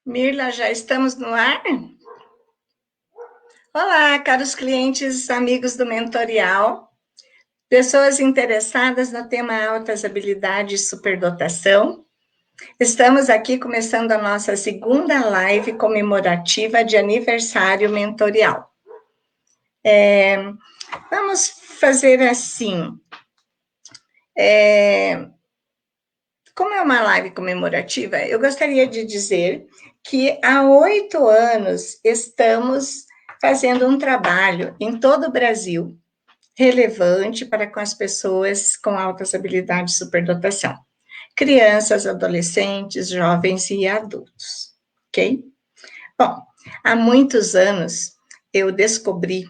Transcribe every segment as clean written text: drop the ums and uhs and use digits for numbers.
Mirla, já estamos no ar? Olá, caros clientes, amigos do Mentorial, pessoas interessadas no tema altas habilidades e superdotação. Estamos aqui começando a nossa segunda live comemorativa de aniversário mentorial. Vamos fazer assim. Como é uma live comemorativa, eu gostaria de dizer que há 8 anos estamos fazendo um trabalho em todo o Brasil relevante para com as pessoas com altas habilidades de superdotação. Crianças, adolescentes, jovens e adultos, ok? Bom, há muitos anos eu descobri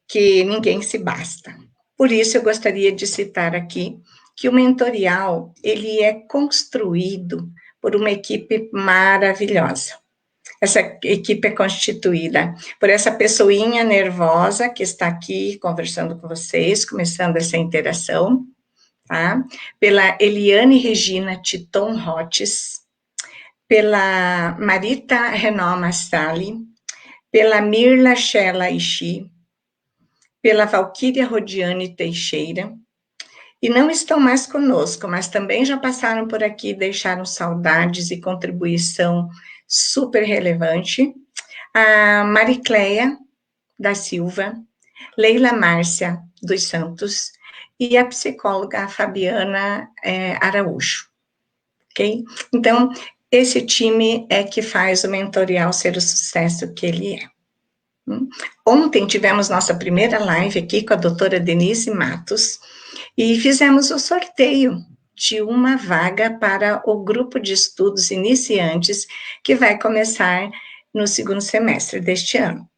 que ninguém se basta. Por isso eu gostaria de citar aqui que o mentorial, ele é construído por uma equipe maravilhosa. Essa equipe é constituída por essa pessoinha nervosa que está aqui conversando com vocês, começando essa interação, tá? Pela Eliane Regina Titon Rotes, pela Marita Renault Massali, pela Mirla Shella Ishi, pela Valquíria Rodiane Teixeira, e não estão mais conosco, mas também já passaram por aqui, deixaram saudades e contribuição super relevante, a Maricleia da Silva, Leila Márcia dos Santos e a psicóloga Fabiana Araújo, ok? Então, esse time é que faz o mentorial ser o sucesso que ele é. Ontem tivemos nossa primeira live aqui com a doutora Denise Matos e fizemos o sorteio de uma vaga para o grupo de estudos iniciantes que vai começar no segundo semestre deste ano.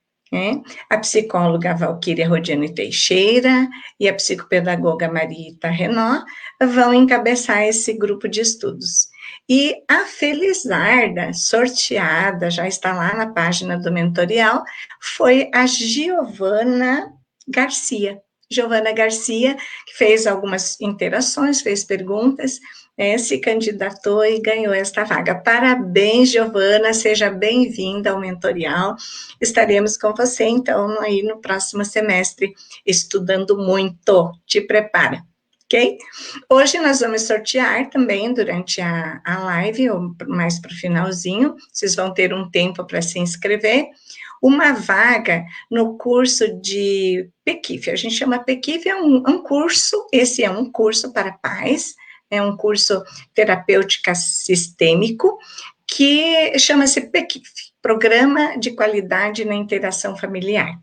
A psicóloga Valquíria Rodiane Teixeira e a psicopedagoga Marita Renault vão encabeçar esse grupo de estudos. E a Felizarda, sorteada, já está lá na página do Mentorial, foi a Giovana Garcia. Giovana Garcia, que fez algumas interações, fez perguntas, se candidatou e ganhou esta vaga. Parabéns, Giovana, seja bem-vinda ao Mentorial. Estaremos com você, então, aí no próximo semestre, estudando muito. Te prepara, ok? Hoje nós vamos sortear também, durante a live, ou mais para o finalzinho, vocês vão ter um tempo para se inscrever, uma vaga no curso de PEQIF. A gente chama PEQIF, é um curso, esse é um curso para pais, é um curso terapêutica sistêmico, que chama-se PEQIF, Programa de Qualidade na Interação Familiar.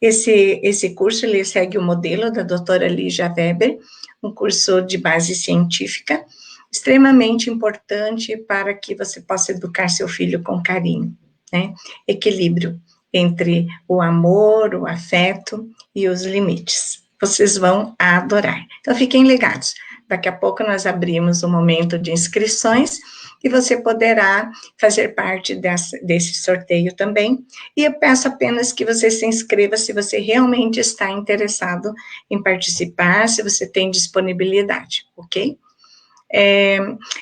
Esse curso, ele segue o modelo da doutora Lígia Weber, um curso de base científica, extremamente importante para que você possa educar seu filho com carinho, né? Equilíbrio entre o amor, o afeto e os limites. Vocês vão adorar. Então, fiquem ligados. Daqui a pouco nós abrimos o momento de inscrições e você poderá fazer parte desse sorteio também. E eu peço apenas que você se inscreva se você realmente está interessado em participar, se você tem disponibilidade, ok?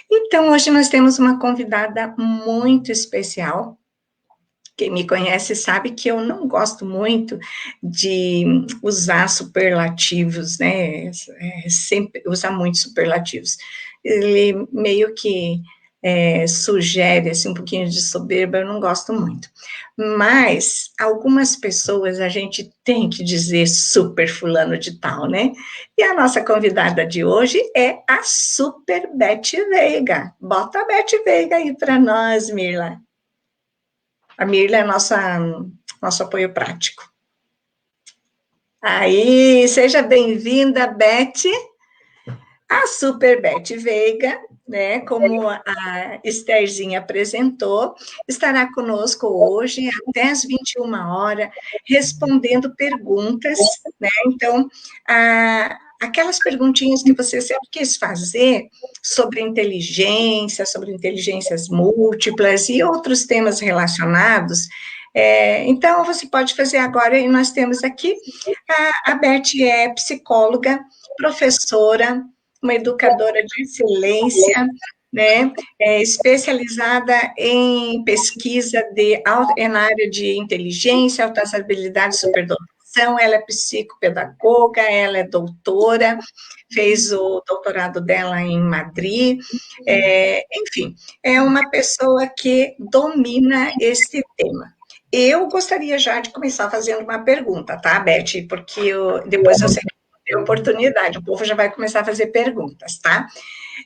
Então, hoje nós temos uma convidada muito especial. Quem me conhece sabe que eu não gosto muito de usar superlativos, né? Sempre usar muitos superlativos. Ele meio que sugere assim, um pouquinho de soberba, eu não gosto muito. Mas algumas pessoas a gente tem que dizer super fulano de tal, né? E a nossa convidada de hoje é a Super Beth Veiga. Bota a Beth Veiga aí para nós, Mirla. A Mirla é nosso apoio prático. Aí, seja bem-vinda, Beth. A Super Beth Veiga, né, como a Estherzinha apresentou, estará conosco hoje até às 21 horas, respondendo perguntas, né? Então, aquelas perguntinhas que você sempre quis fazer sobre inteligências múltiplas e outros temas relacionados. Então, você pode fazer agora, e nós temos aqui, a Beth é psicóloga, professora, uma educadora de excelência, né? É especializada em pesquisa na área de inteligência, altas habilidades, superdotação. Ela é psicopedagoga, ela é doutora, fez o doutorado dela em Madrid. Enfim, é uma pessoa que domina esse tema. Eu gostaria já de começar fazendo uma pergunta, tá, Beth? Porque depois eu sei que tem oportunidade, o povo já vai começar a fazer perguntas, tá?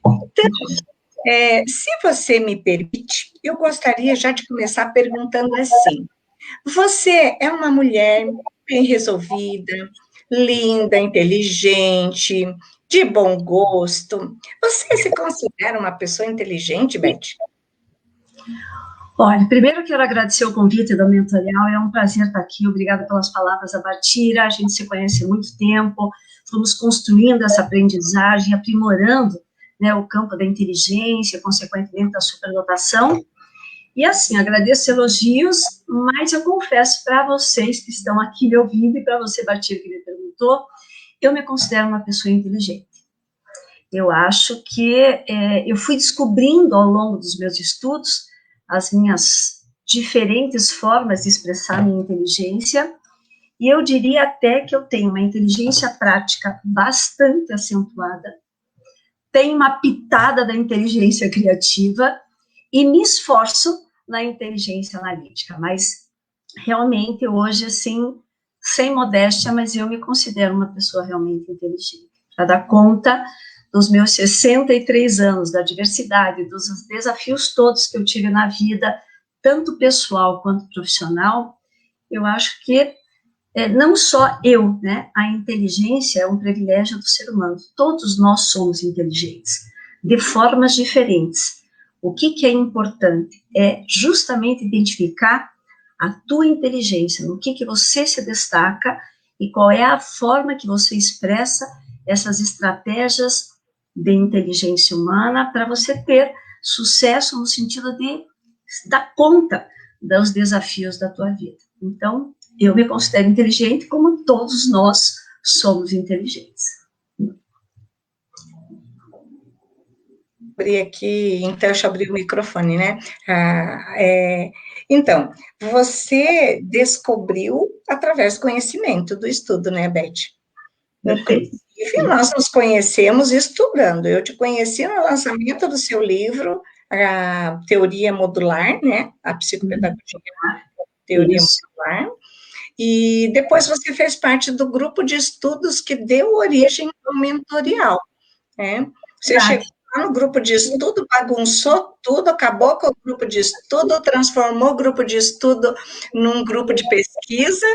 Então, se você me permite, eu gostaria já de começar perguntando assim: você é uma mulher bem resolvida, linda, inteligente, de bom gosto. Você se considera uma pessoa inteligente, Beth? Olha, primeiro eu quero agradecer o convite da Mentorial, é um prazer estar aqui, obrigada pelas palavras, Abatira, a gente se conhece há muito tempo, fomos construindo essa aprendizagem, aprimorando, né, o campo da inteligência, consequentemente da superdotação, e assim, agradeço elogios, mas eu confesso para vocês que estão aqui me ouvindo, e para você, Batira, que me perguntou, eu me considero uma pessoa inteligente. Eu acho que eu fui descobrindo ao longo dos meus estudos as minhas diferentes formas de expressar minha inteligência, e eu diria até que eu tenho uma inteligência prática bastante acentuada, tenho uma pitada da inteligência criativa e me esforço na inteligência analítica, mas realmente hoje, assim, sem modéstia, mas eu me considero uma pessoa realmente inteligente, para dar conta dos meus 63 anos, da diversidade, dos desafios todos que eu tive na vida, tanto pessoal quanto profissional. Eu acho que não só eu, né? A inteligência é um privilégio do ser humano. Todos nós somos inteligentes, de formas diferentes. O que é importante é justamente identificar a tua inteligência, no que você se destaca e qual é a forma que você expressa essas estratégias de inteligência humana para você ter sucesso no sentido de dar conta dos desafios da tua vida. Então, eu me considero inteligente como todos nós somos inteligentes. Abrir aqui, então, deixa eu abrir o microfone, né? Então, você descobriu através do conhecimento, do estudo, né, Beth? Inclusive, nós nos conhecemos estudando. Eu te conheci no lançamento do seu livro, a Teoria Modular, né? A Psicopedagogia, Teoria Modular. E depois você fez parte do grupo de estudos que deu origem ao mentorial, né? Você chegou lá no grupo de estudo, bagunçou tudo, acabou com o grupo de estudo, transformou o grupo de estudo num grupo de pesquisa,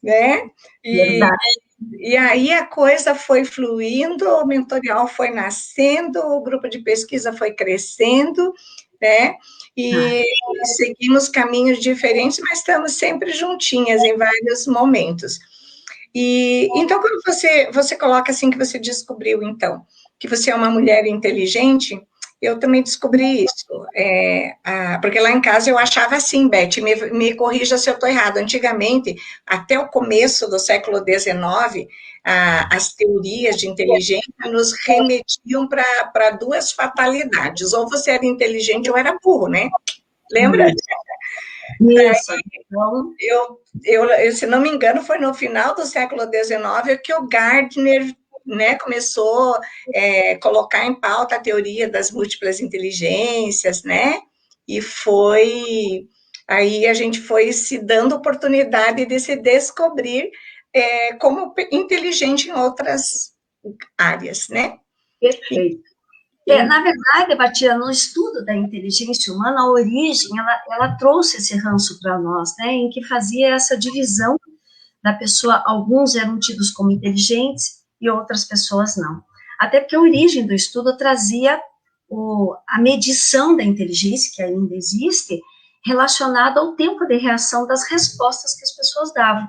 né? E aí a coisa foi fluindo, o mentorial foi nascendo, o grupo de pesquisa foi crescendo, né? E seguimos caminhos diferentes, mas estamos sempre juntinhas em vários momentos. E então, quando você coloca assim que você descobriu, então, que você é uma mulher inteligente, eu também descobri isso. Porque lá em casa eu achava assim, Beth, me corrija se eu estou errado. Antigamente, até o começo do século XIX, as teorias de inteligência nos remetiam para duas fatalidades. Ou você era inteligente ou era burro, né? Lembra? Isso. Se não me engano, foi no final do século XIX que o Gardner, né, começou a colocar em pauta a teoria das múltiplas inteligências, né? E aí a gente foi se dando oportunidade de se descobrir como inteligente em outras áreas, né? Perfeito. Na verdade, Batia, no estudo da inteligência humana, a origem, ela trouxe esse ranço para nós, né, em que fazia essa divisão da pessoa, alguns eram tidos como inteligentes e outras pessoas não. Até porque a origem do estudo trazia a medição da inteligência, que ainda existe, relacionada ao tempo de reação das respostas que as pessoas davam.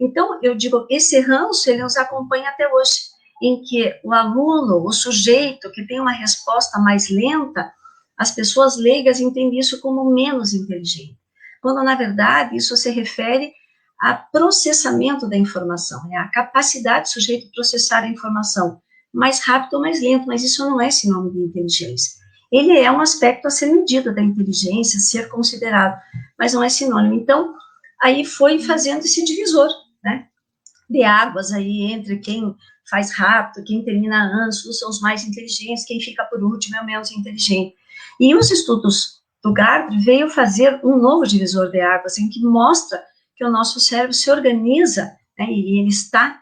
Então, eu digo, esse ranço, ele nos acompanha até hoje, em que o aluno, o sujeito que tem uma resposta mais lenta, as pessoas leigas entendem isso como menos inteligente, quando, na verdade, isso se refere a processamento da informação, né? A capacidade do sujeito de processar a informação mais rápido ou mais lento, mas isso não é sinônimo de inteligência. ele é um aspecto a ser medido da inteligência, ser considerado, mas não é sinônimo. Então, aí foi fazendo esse divisor, né, de águas aí entre quem faz rápido, quem termina antes, são os mais inteligentes, quem fica por último é o menos inteligente. E os estudos do Gardner veio fazer um novo divisor de águas, em que mostra que o nosso cérebro se organiza, né, e ele está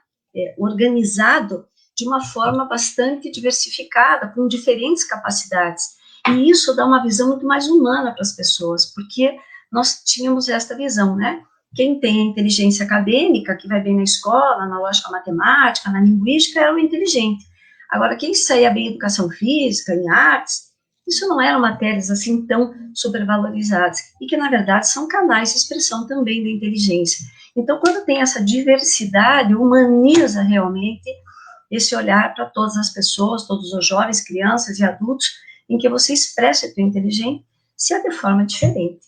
organizado de uma forma bastante diversificada, com diferentes capacidades. E isso dá uma visão muito mais humana para as pessoas, porque nós tínhamos esta visão, né? Quem tem a inteligência acadêmica, que vai bem na escola, na lógica matemática, na linguística, era o inteligente. Agora, quem saía bem em educação física, em artes, isso não eram matérias assim tão supervalorizadas, e que, na verdade, são canais de expressão também da inteligência. Então, quando tem essa diversidade, humaniza realmente esse olhar para todas as pessoas, todos os jovens, crianças e adultos, em que você expressa a sua inteligência de forma diferente.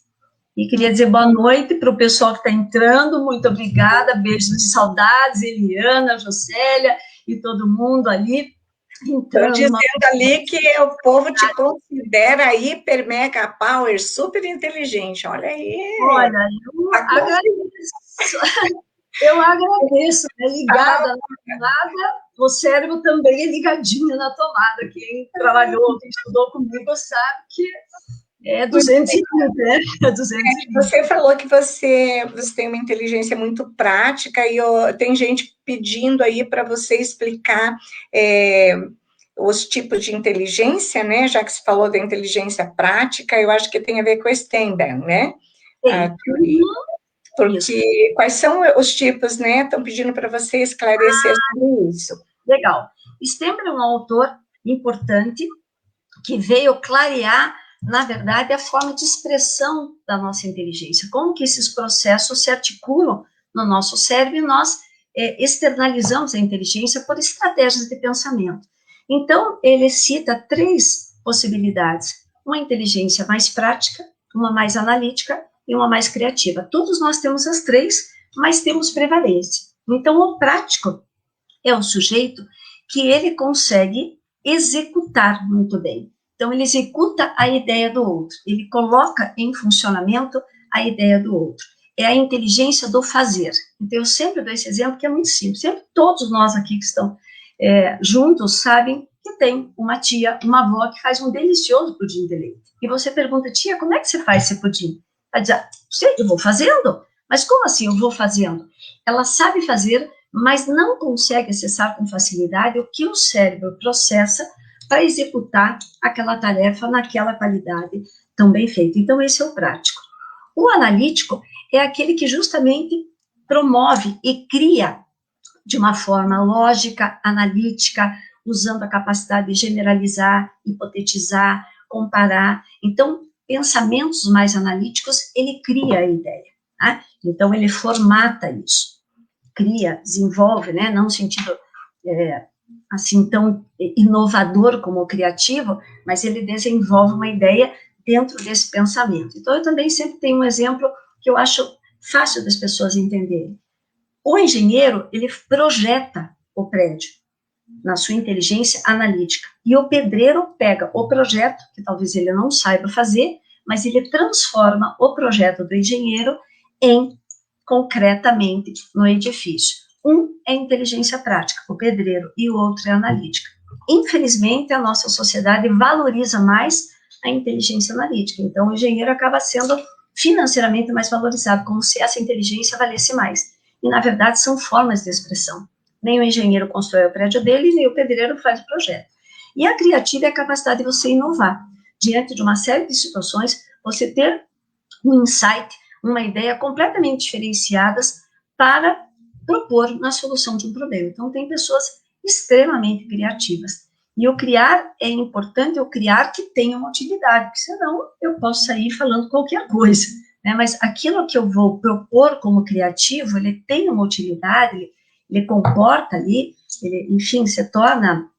E queria dizer boa noite para o pessoal que está entrando, muito obrigada, beijos de saudades, Eliana, Josélia e todo mundo ali. Estão dizendo ali que o povo te considera hiper, mega power, super inteligente, olha aí. Olha, eu agradeço. Eu agradeço, é ligada na tomada, o cérebro também é ligadinho na tomada. Quem trabalhou, quem estudou comigo sabe que é 220, né? É 220. Você falou que você tem uma inteligência muito prática e tem gente pedindo aí para você explicar os tipos de inteligência, né? Já que você falou da inteligência prática, eu acho que tem a ver com o Steinberg, né? Porque quais são os tipos, né? Estão pedindo para você esclarecer sobre isso. Legal. Steinberg é um autor importante que veio clarear, na verdade, a forma de expressão da nossa inteligência, como que esses processos se articulam no nosso cérebro e nós externalizamos a inteligência por estratégias de pensamento. Então, ele cita 3 possibilidades: uma inteligência mais prática, uma mais analítica e uma mais criativa. Todos nós temos as 3, mas temos prevalência. Então, o prático é o sujeito que ele consegue executar muito bem. Então, ele executa a ideia do outro, ele coloca em funcionamento a ideia do outro. É a inteligência do fazer. Então, eu sempre dou esse exemplo que é muito simples. Sempre todos nós aqui que estão juntos sabem que tem uma tia, uma avó que faz um delicioso pudim de leite. E você pergunta, tia, como é que você faz esse pudim? Ela diz, sei, eu vou fazendo. Mas como assim eu vou fazendo? Ela sabe fazer, mas não consegue acessar com facilidade o que o cérebro processa para executar aquela tarefa naquela qualidade tão bem feita. Então, esse é o prático. O analítico é aquele que justamente promove e cria de uma forma lógica, analítica, usando a capacidade de generalizar, hipotetizar, comparar. Então, pensamentos mais analíticos, ele cria a ideia, né? Então, ele formata isso, cria, desenvolve, né? Não no sentido assim tão inovador como o criativo, mas ele desenvolve uma ideia dentro desse pensamento. Então, eu também sempre tenho um exemplo que eu acho fácil das pessoas entenderem. O engenheiro, ele projeta o prédio na sua inteligência analítica, e o pedreiro pega o projeto, que talvez ele não saiba fazer, mas ele transforma o projeto do engenheiro concretamente no edifício. Um é inteligência prática, o pedreiro, e o outro é analítica. Infelizmente, a nossa sociedade valoriza mais a inteligência analítica, então o engenheiro acaba sendo financeiramente mais valorizado, como se essa inteligência valesse mais. E, na verdade, são formas de expressão. Nem o engenheiro constrói o prédio dele, nem o pedreiro faz o projeto. E a criativa é a capacidade de você inovar. Diante de uma série de situações, você ter um insight, uma ideia completamente diferenciadas para propor na solução de um problema. Então, tem pessoas extremamente criativas. E o criar é importante, o criar que tenha uma utilidade, porque senão eu posso sair falando qualquer coisa, né? Mas aquilo que eu vou propor como criativo, ele tem uma utilidade, ele comporta ali, ele, enfim, se torna,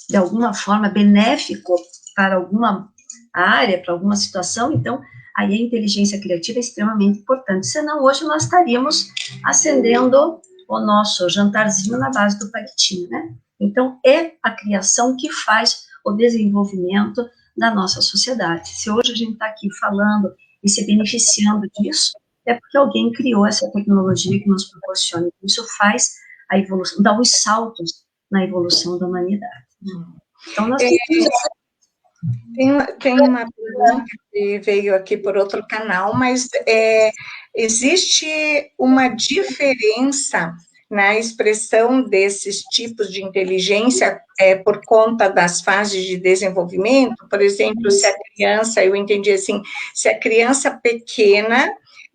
de alguma forma, benéfico para alguma área, para alguma situação. Então, aí a inteligência criativa é extremamente importante, senão hoje nós estaríamos acendendo o nosso jantarzinho na base do palitinho, né? Então, é a criação que faz o desenvolvimento da nossa sociedade. Se hoje a gente está aqui falando e se beneficiando disso, é porque alguém criou essa tecnologia que nos proporciona. Isso faz a evolução, dá os saltos na evolução da humanidade. Então, nós temos... Tem uma pergunta que veio aqui por outro canal, mas existe uma diferença na expressão desses tipos de inteligência por conta das fases de desenvolvimento? Por exemplo, se a criança, eu entendi assim, se a criança pequena,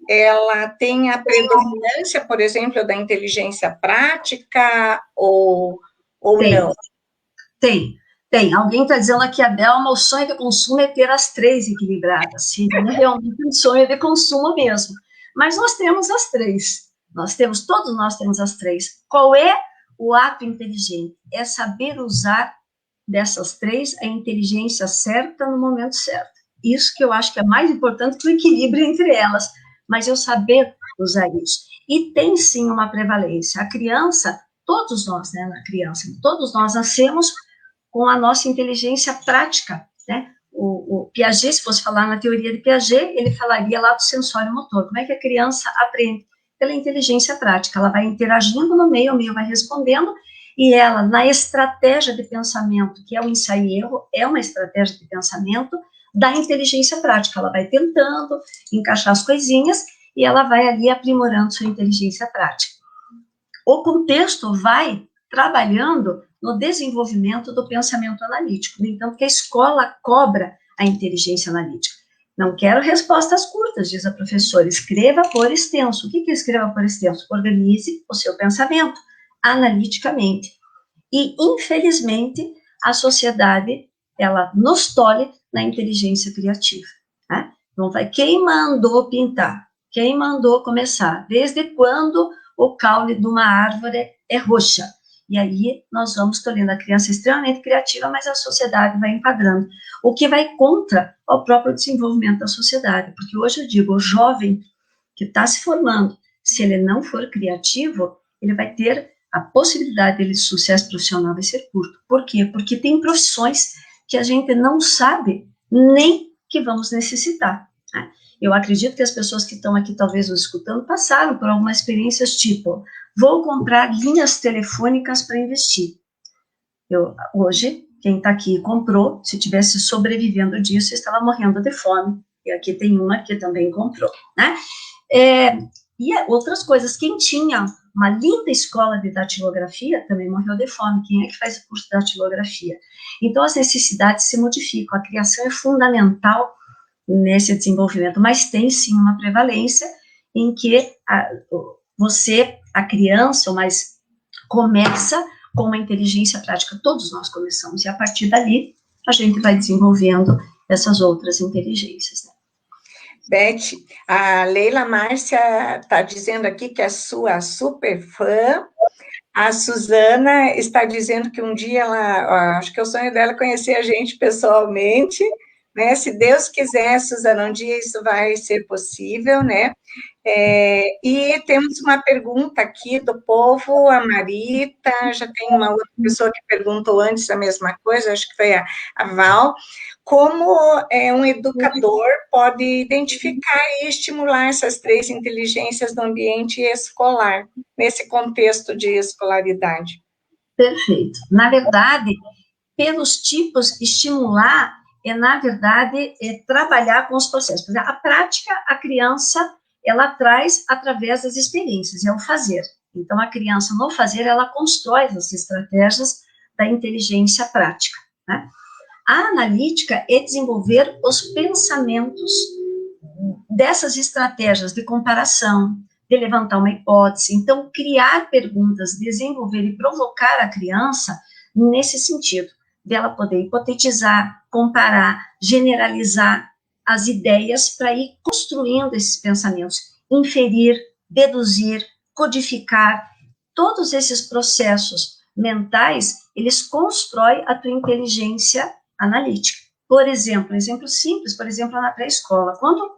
ela tem a predominância, por exemplo, da inteligência prática ou não? Tem. Alguém está dizendo aqui, a Delma, o sonho de consumo é ter as três equilibradas. Seria realmente um sonho de consumo mesmo. Mas nós temos as três. Todos nós temos as três. Qual é o ato inteligente? É saber usar dessas três a inteligência certa no momento certo. Isso que eu acho que é mais importante que o equilíbrio entre elas. Mas eu saber usar isso. E tem sim uma prevalência. A criança, todos nós, né, todos nós nascemos com a nossa inteligência prática, né? O Piaget, se fosse falar na teoria de Piaget, ele falaria lá do sensório motor. Como é que a criança aprende? Pela inteligência prática. Ela vai interagindo no meio, o meio vai respondendo, e ela, na estratégia de pensamento, que é o ensaio e erro, é uma estratégia de pensamento da inteligência prática. Ela vai tentando encaixar as coisinhas e ela vai ali aprimorando sua inteligência prática. O contexto vai trabalhando no desenvolvimento do pensamento analítico. No entanto, que a escola cobra a inteligência analítica. Não quero respostas curtas, diz a professora, escreva por extenso. O que é escreva por extenso? Organize o seu pensamento analiticamente. E, infelizmente, a sociedade, ela nos tolhe na inteligência criativa. Né? Então, vai quem mandou pintar? Quem mandou começar? Desde quando o caule de uma árvore é roxa? E aí nós vamos tolhendo a criança extremamente criativa, mas a sociedade vai enquadrando, o que vai contra o próprio desenvolvimento da sociedade, porque hoje eu digo, o jovem que está se formando, se ele não for criativo, ele vai ter a possibilidade dele de sucesso profissional vai ser curto. Por quê? Porque tem profissões que a gente não sabe nem que vamos necessitar. Né? Eu acredito que as pessoas que estão aqui, talvez nos escutando, passaram por algumas experiências tipo, vou comprar linhas telefônicas para investir. Hoje, quem está aqui comprou, se tivesse sobrevivendo disso, estava morrendo de fome. E aqui tem uma que também comprou, né? E outras coisas, quem tinha uma linda escola de datilografia também morreu de fome. Quem é que faz o curso de datilografia? Então, as necessidades se modificam. A criação é fundamental nesse desenvolvimento, mas tem sim uma prevalência em que a criança, mas começa com uma inteligência prática, todos nós começamos, e a partir dali a gente vai desenvolvendo essas outras inteligências. Né? Beth, a Leila Márcia está dizendo aqui que é sua super fã. A Suzana está dizendo que um dia acho que é o sonho dela conhecer a gente pessoalmente, né? Se Deus quiser, Suzana, um dia isso vai ser possível, né? E temos uma pergunta aqui do povo, a Marita, já tem uma outra pessoa que perguntou antes a mesma coisa, acho que foi a Val. Como um educador pode identificar e estimular essas três inteligências no ambiente escolar, nesse contexto de escolaridade? Perfeito. Na verdade, pelos tipos, estimular na verdade, trabalhar com os processos. A prática, a criança, ela traz através das experiências, é o fazer. Então, a criança, no fazer, ela constrói as estratégias da inteligência prática. Né? A analítica é desenvolver os pensamentos dessas estratégias de comparação, de levantar uma hipótese. Então, criar perguntas, desenvolver e provocar a criança nesse sentido, dela poder hipotetizar, comparar, generalizar as ideias para ir construindo esses pensamentos, inferir, deduzir, codificar, todos esses processos mentais, eles constroem a tua inteligência analítica. Por exemplo, exemplo simples, por exemplo, na pré-escola, quando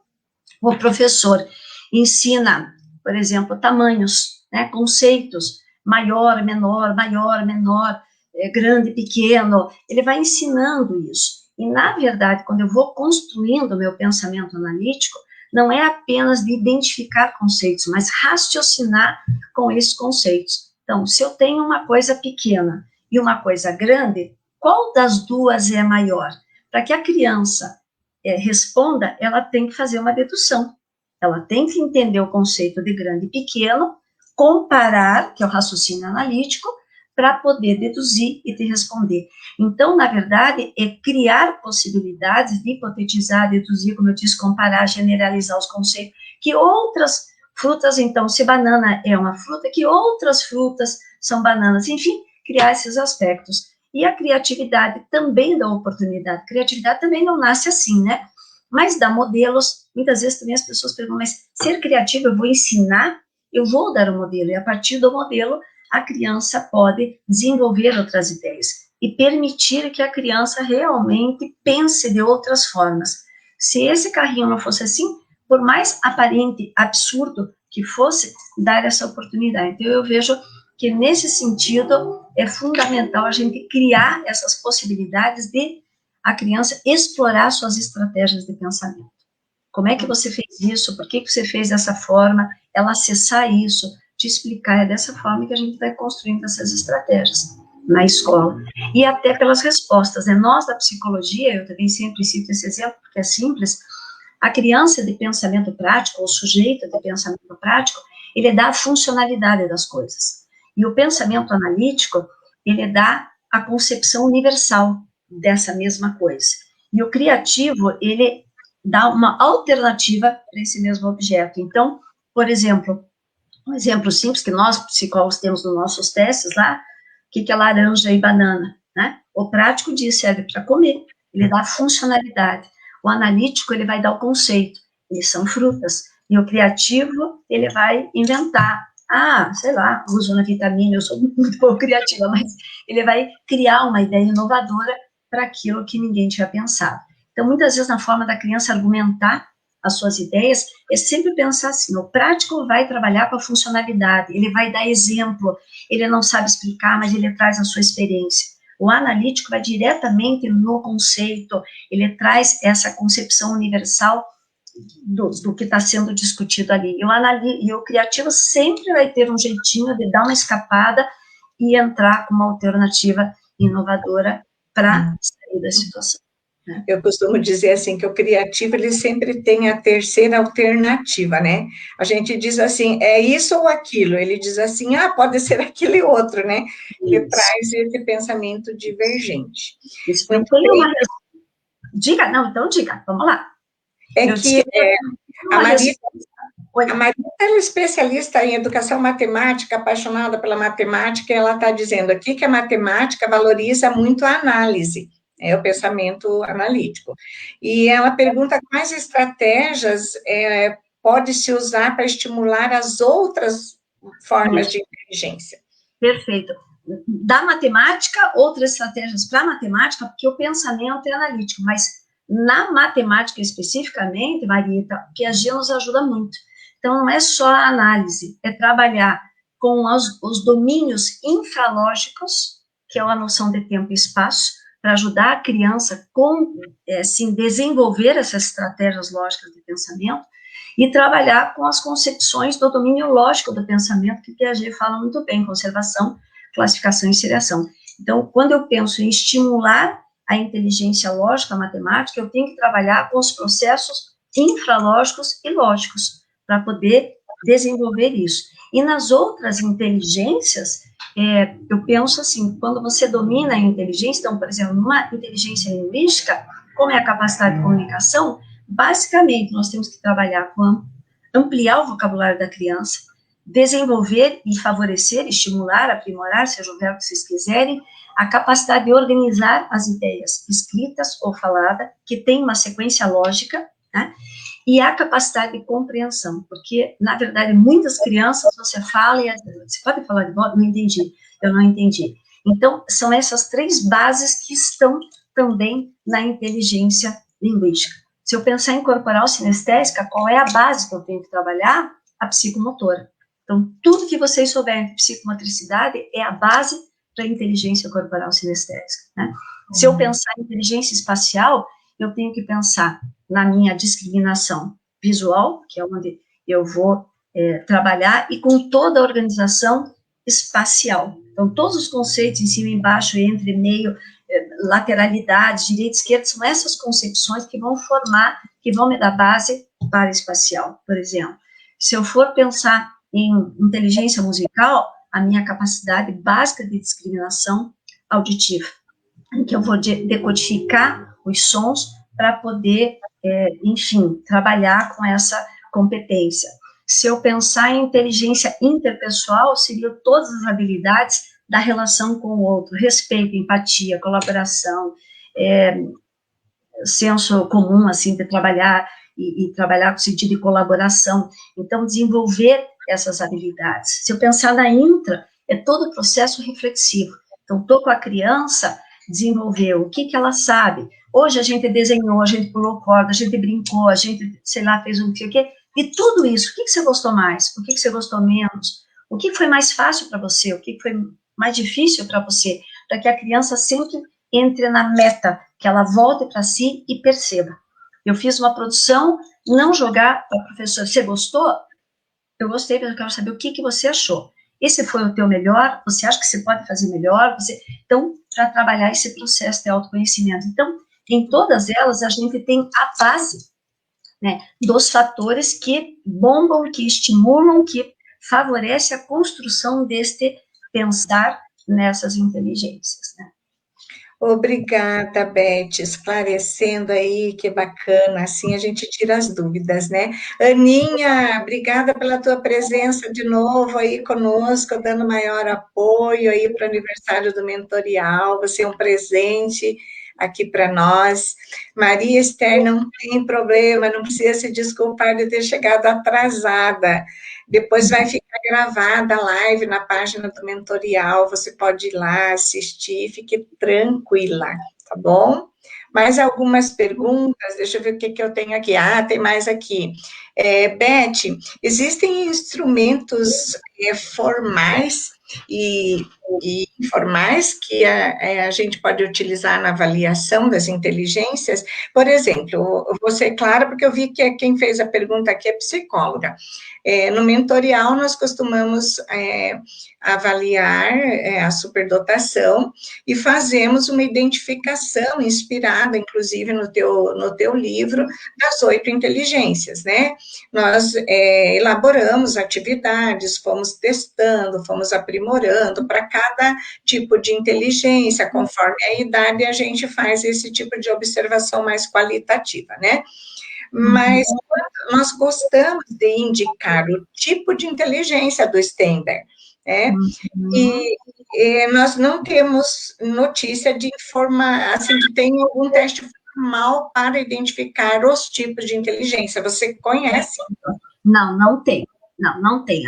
o professor ensina, por exemplo, tamanhos, né, conceitos, maior, menor, grande, pequeno, ele vai ensinando isso. E, na verdade, quando eu vou construindo o meu pensamento analítico, não é apenas de identificar conceitos, mas raciocinar com esses conceitos. Então, se eu tenho uma coisa pequena e uma coisa grande, qual das duas é maior? Para que a criança responda, ela tem que fazer uma dedução. Ela tem que entender o conceito de grande e pequeno, comparar, que é o raciocínio analítico, para poder deduzir e te responder. Então, na verdade, é criar possibilidades de hipotetizar, deduzir, como eu disse, comparar, generalizar os conceitos, que outras frutas, então, se banana é uma fruta, que outras frutas são bananas, enfim, criar esses aspectos. E a criatividade também dá oportunidade. Criatividade também não nasce assim, né? Mas dá modelos. Muitas vezes também as pessoas perguntam, mas ser criativo eu vou ensinar? Eu vou dar um modelo, e a partir do modelo a criança pode desenvolver outras ideias e permitir que a criança realmente pense de outras formas. Se esse carrinho não fosse assim, por mais aparente, absurdo que fosse, dar essa oportunidade. Então, eu vejo que, nesse sentido, é fundamental a gente criar essas possibilidades de a criança explorar suas estratégias de pensamento. Como é que você fez isso? Por que você fez dessa forma? Ela acessar isso, te explicar. É dessa forma que a gente vai construindo essas estratégias na escola. E até pelas respostas, né? Nós, da psicologia, eu também sempre cito esse exemplo, porque é simples, a criança de pensamento prático, ou sujeito de pensamento prático, ele dá a funcionalidade das coisas. E o pensamento analítico, ele dá a concepção universal dessa mesma coisa. E o criativo, ele dá uma alternativa para esse mesmo objeto. Então, por exemplo, um exemplo simples que nós, psicólogos, temos nos nossos testes lá, o que é laranja e banana, né? O prático diz, serve para comer, ele dá funcionalidade. O analítico, ele vai dar o conceito, eles são frutas. E o criativo, ele vai inventar. Sei lá, uso na vitamina, eu sou muito pouco criativa, mas ele vai criar uma ideia inovadora para aquilo que ninguém tinha pensado. Então, muitas vezes, na forma da criança argumentar as suas ideias, é sempre pensar assim, o prático vai trabalhar com a funcionalidade, ele vai dar exemplo, ele não sabe explicar, mas ele traz a sua experiência. O analítico vai diretamente no conceito, ele traz essa concepção universal do que está sendo discutido ali. E o criativo sempre vai ter um jeitinho de dar uma escapada e entrar com uma alternativa inovadora para sair da situação. Eu costumo dizer assim, que o criativo, ele sempre tem a terceira alternativa, né? A gente diz assim, é isso ou aquilo. Ele diz assim, pode ser aquele outro, né? Ele traz esse pensamento divergente. Isso. Eu tenho uma... Diga, não, então diga, vamos lá. A Maria, ela é especialista em educação matemática, apaixonada pela matemática, e ela está dizendo aqui que a matemática valoriza muito a análise, o pensamento analítico. E ela pergunta quais estratégias pode-se usar para estimular as outras formas de inteligência. Perfeito. Da matemática, outras estratégias para a matemática, porque o pensamento é analítico, mas na matemática especificamente, Marita, o QIAGE nos ajuda muito. Então, não é só a análise, é trabalhar com os domínios infralógicos, que é a noção de tempo e espaço, para ajudar a criança a desenvolver essas estratégias lógicas de pensamento, e trabalhar com as concepções do domínio lógico do pensamento, que Piaget fala muito bem, conservação, classificação e seriação. Então, quando eu penso em estimular a inteligência lógica, a matemática, eu tenho que trabalhar com os processos infralógicos e lógicos, para poder desenvolver isso. E nas outras inteligências, eu penso assim, quando você domina a inteligência, então, por exemplo, numa inteligência linguística, como é a capacidade de comunicação, basicamente, nós temos que trabalhar com ampliar o vocabulário da criança, desenvolver e favorecer, estimular, aprimorar, seja o verbo que vocês quiserem, a capacidade de organizar as ideias escritas ou falada, que tem uma sequência lógica, né? E a capacidade de compreensão, porque, na verdade, muitas crianças, você fala e você pode falar de volta? Não entendi, eu não entendi. Então, são essas três bases que estão também na inteligência linguística. Se eu pensar em corporal sinestésica, qual é a base que eu tenho que trabalhar? A psicomotora. Então, tudo que vocês souberem de psicomotricidade é a base para a inteligência corporal sinestésica, né? Se eu pensar em inteligência espacial, eu tenho que pensar na minha discriminação visual, que é onde eu vou trabalhar, e com toda a organização espacial. Então, todos os conceitos em cima, embaixo, entre, meio, lateralidade, direita, esquerda, são essas concepções que vão formar, que vão me dar base para espacial, por exemplo. Se eu for pensar em inteligência musical, a minha capacidade básica de discriminação auditiva, em que eu vou decodificar os sons para poder, enfim, trabalhar com essa competência. Se eu pensar em inteligência interpessoal, seriam todas as habilidades da relação com o outro, respeito, empatia, colaboração, senso comum, assim, de trabalhar e trabalhar com sentido de colaboração. Então, desenvolver essas habilidades. Se eu pensar na intra, é todo o processo reflexivo. Então, estou com a criança, desenvolveu o que ela sabe. Hoje a gente desenhou, a gente pulou corda, a gente brincou, a gente, sei lá, fez um quê. E tudo isso, o que você gostou mais? O que você gostou menos? O que foi mais fácil para você? O que foi mais difícil para você? Para que a criança sempre entre na meta, que ela volte para si e perceba. Eu fiz uma produção, não jogar para a professora, você gostou? Eu gostei, mas eu quero saber o que você achou. Esse foi o teu melhor? Você acha que você pode fazer melhor? Então, para trabalhar esse processo de autoconhecimento. Então, em todas elas, a gente tem a base, né, dos fatores que bombam, que estimulam, que favorecem a construção deste pensar nessas inteligências, né? Obrigada, Beth, esclarecendo aí, que bacana, assim a gente tira as dúvidas, né? Aninha, obrigada pela tua presença de novo aí conosco, dando maior apoio aí para o aniversário do Mentorial, você é um presente aqui para nós. Maria Esther, não tem problema, não precisa se desculpar de ter chegado atrasada. Depois vai ficar gravada a live na página do Mentorial, você pode ir lá assistir, fique tranquila, tá bom? Mais algumas perguntas, deixa eu ver o que eu tenho aqui. Ah, tem mais aqui. Beth, existem instrumentos formais e informais que a gente pode utilizar na avaliação das inteligências? Por exemplo, eu vou ser clara, porque eu vi que quem fez a pergunta aqui é psicóloga. No mentorial, nós costumamos avaliar a superdotação e fazemos uma identificação inspirada, inclusive, no teu livro, das 8 inteligências, né? Nós elaboramos atividades, fomos testando, fomos aprimorando para cada tipo de inteligência, conforme a idade, a gente faz esse tipo de observação mais qualitativa, né? Mas nós gostamos de indicar o tipo de inteligência do Stenberg, né? E nós não temos notícia de informar, assim, que tem algum teste formal para identificar os tipos de inteligência. Você conhece? Não, não tem. Não tem.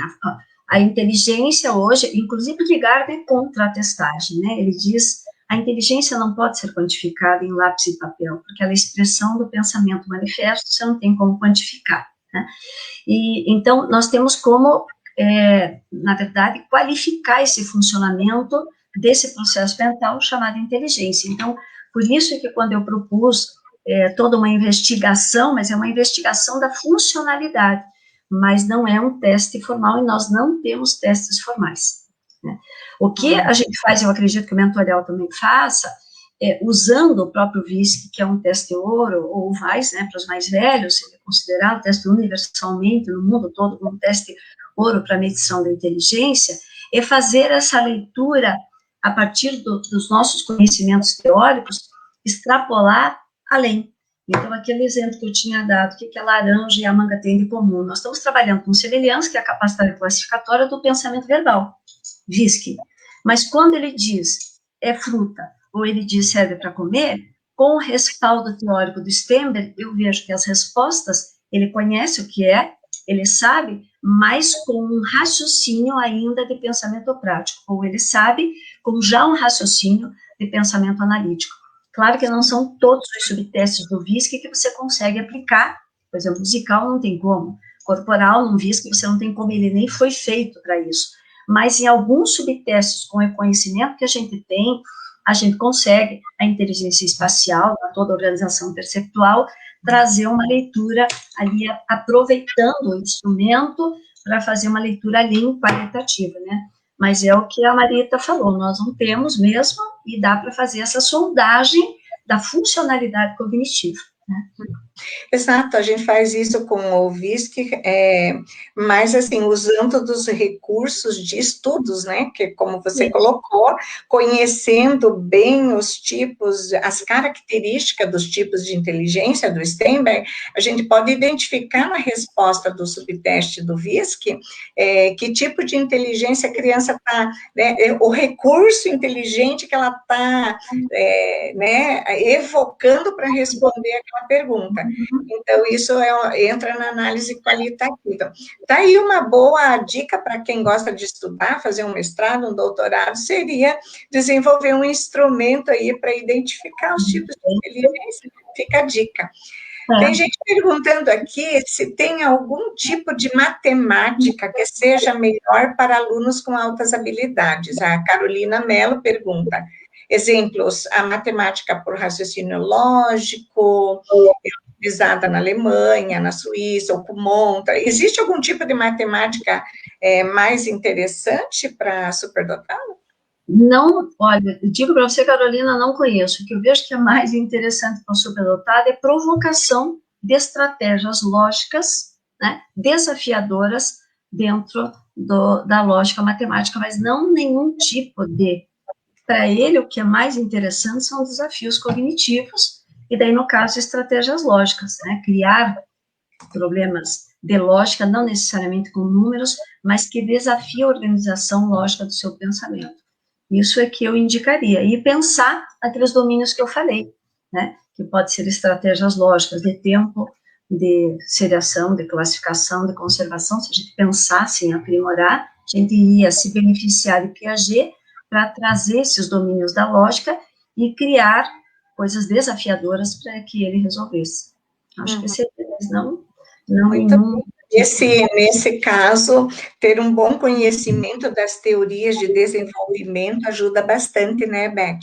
A inteligência hoje, inclusive o Ligard é contra a testagem, né? Ele diz a inteligência não pode ser quantificada em lápis e papel, porque ela é a expressão do pensamento manifesto, você não tem como quantificar, né? E então nós temos como, na verdade, qualificar esse funcionamento desse processo mental chamado inteligência. Então, por isso que quando eu propus toda uma investigação, mas é uma investigação da funcionalidade, mas não é um teste formal, e nós não temos testes formais, né? O que a gente faz, eu acredito que o mentorial também faça, usando o próprio VISC, que é um teste ouro, ou o VAIS, né, para os mais velhos, ele é considerado teste universalmente no mundo todo como teste ouro para medição da inteligência, é fazer essa leitura a partir dos nossos conhecimentos teóricos, extrapolar além. Então, aquele exemplo que eu tinha dado, o que a laranja e a manga têm de comum? Nós estamos trabalhando com semelhança, que é a capacidade classificatória do pensamento verbal, VISC. Mas quando ele diz é fruta, ou ele diz serve para comer, com o respaldo teórico do Stenberg, eu vejo que as respostas, ele conhece o que é, ele sabe, mas com um raciocínio ainda de pensamento prático, ou ele sabe com já um raciocínio de pensamento analítico. Claro que não são todos os subtestes do VISC que você consegue aplicar, por exemplo, musical não tem como, corporal no VISC você não tem como, ele nem foi feito para isso, mas em alguns subtestes com reconhecimento que a gente tem, a gente consegue, a inteligência espacial, toda a organização perceptual, trazer uma leitura ali, aproveitando o instrumento para fazer uma leitura limpa, qualitativa, né? Mas é o que a Marita falou, nós não temos mesmo, e dá para fazer essa sondagem da funcionalidade cognitiva, né? Exato, a gente faz isso com o VISC, mas assim, usando dos recursos de estudos, né, que como você colocou, conhecendo bem os tipos, as características dos tipos de inteligência do Steinberg, a gente pode identificar na resposta do subteste do VISC, que tipo de inteligência a criança está, né, o recurso inteligente que ela está, né, evocando para responder aquela pergunta. Então, isso entra na análise qualitativa. Tá aí uma boa dica para quem gosta de estudar, fazer um mestrado, um doutorado, seria desenvolver um instrumento aí para identificar os tipos de inteligência. Fica a dica. Tem gente perguntando aqui se tem algum tipo de matemática que seja melhor para alunos com altas habilidades. A Carolina Mello pergunta. Exemplos, a matemática por raciocínio lógico, utilizada na Alemanha, na Suíça, ou com monta. Existe algum tipo de matemática mais interessante para superdotado? Não, olha, digo para você, Carolina, não conheço. O que eu vejo que é mais interessante para o superdotado é provocação de estratégias lógicas, né, desafiadoras dentro da lógica matemática, mas não nenhum tipo de... Para ele, o que é mais interessante são desafios cognitivos, e daí, no caso, estratégias lógicas, né, criar problemas de lógica, não necessariamente com números, mas que desafia a organização lógica do seu pensamento. Isso é que eu indicaria. E pensar aqueles domínios que eu falei, né? Que pode ser estratégias lógicas de tempo, de seriação, de classificação, de conservação. Se a gente pensasse em aprimorar, a gente iria se beneficiar de Piaget para trazer esses domínios da lógica e criar coisas desafiadoras para que ele resolvesse. Acho que seria, mas não nenhum... Nesse caso, ter um bom conhecimento das teorias de desenvolvimento ajuda bastante, né, Beth?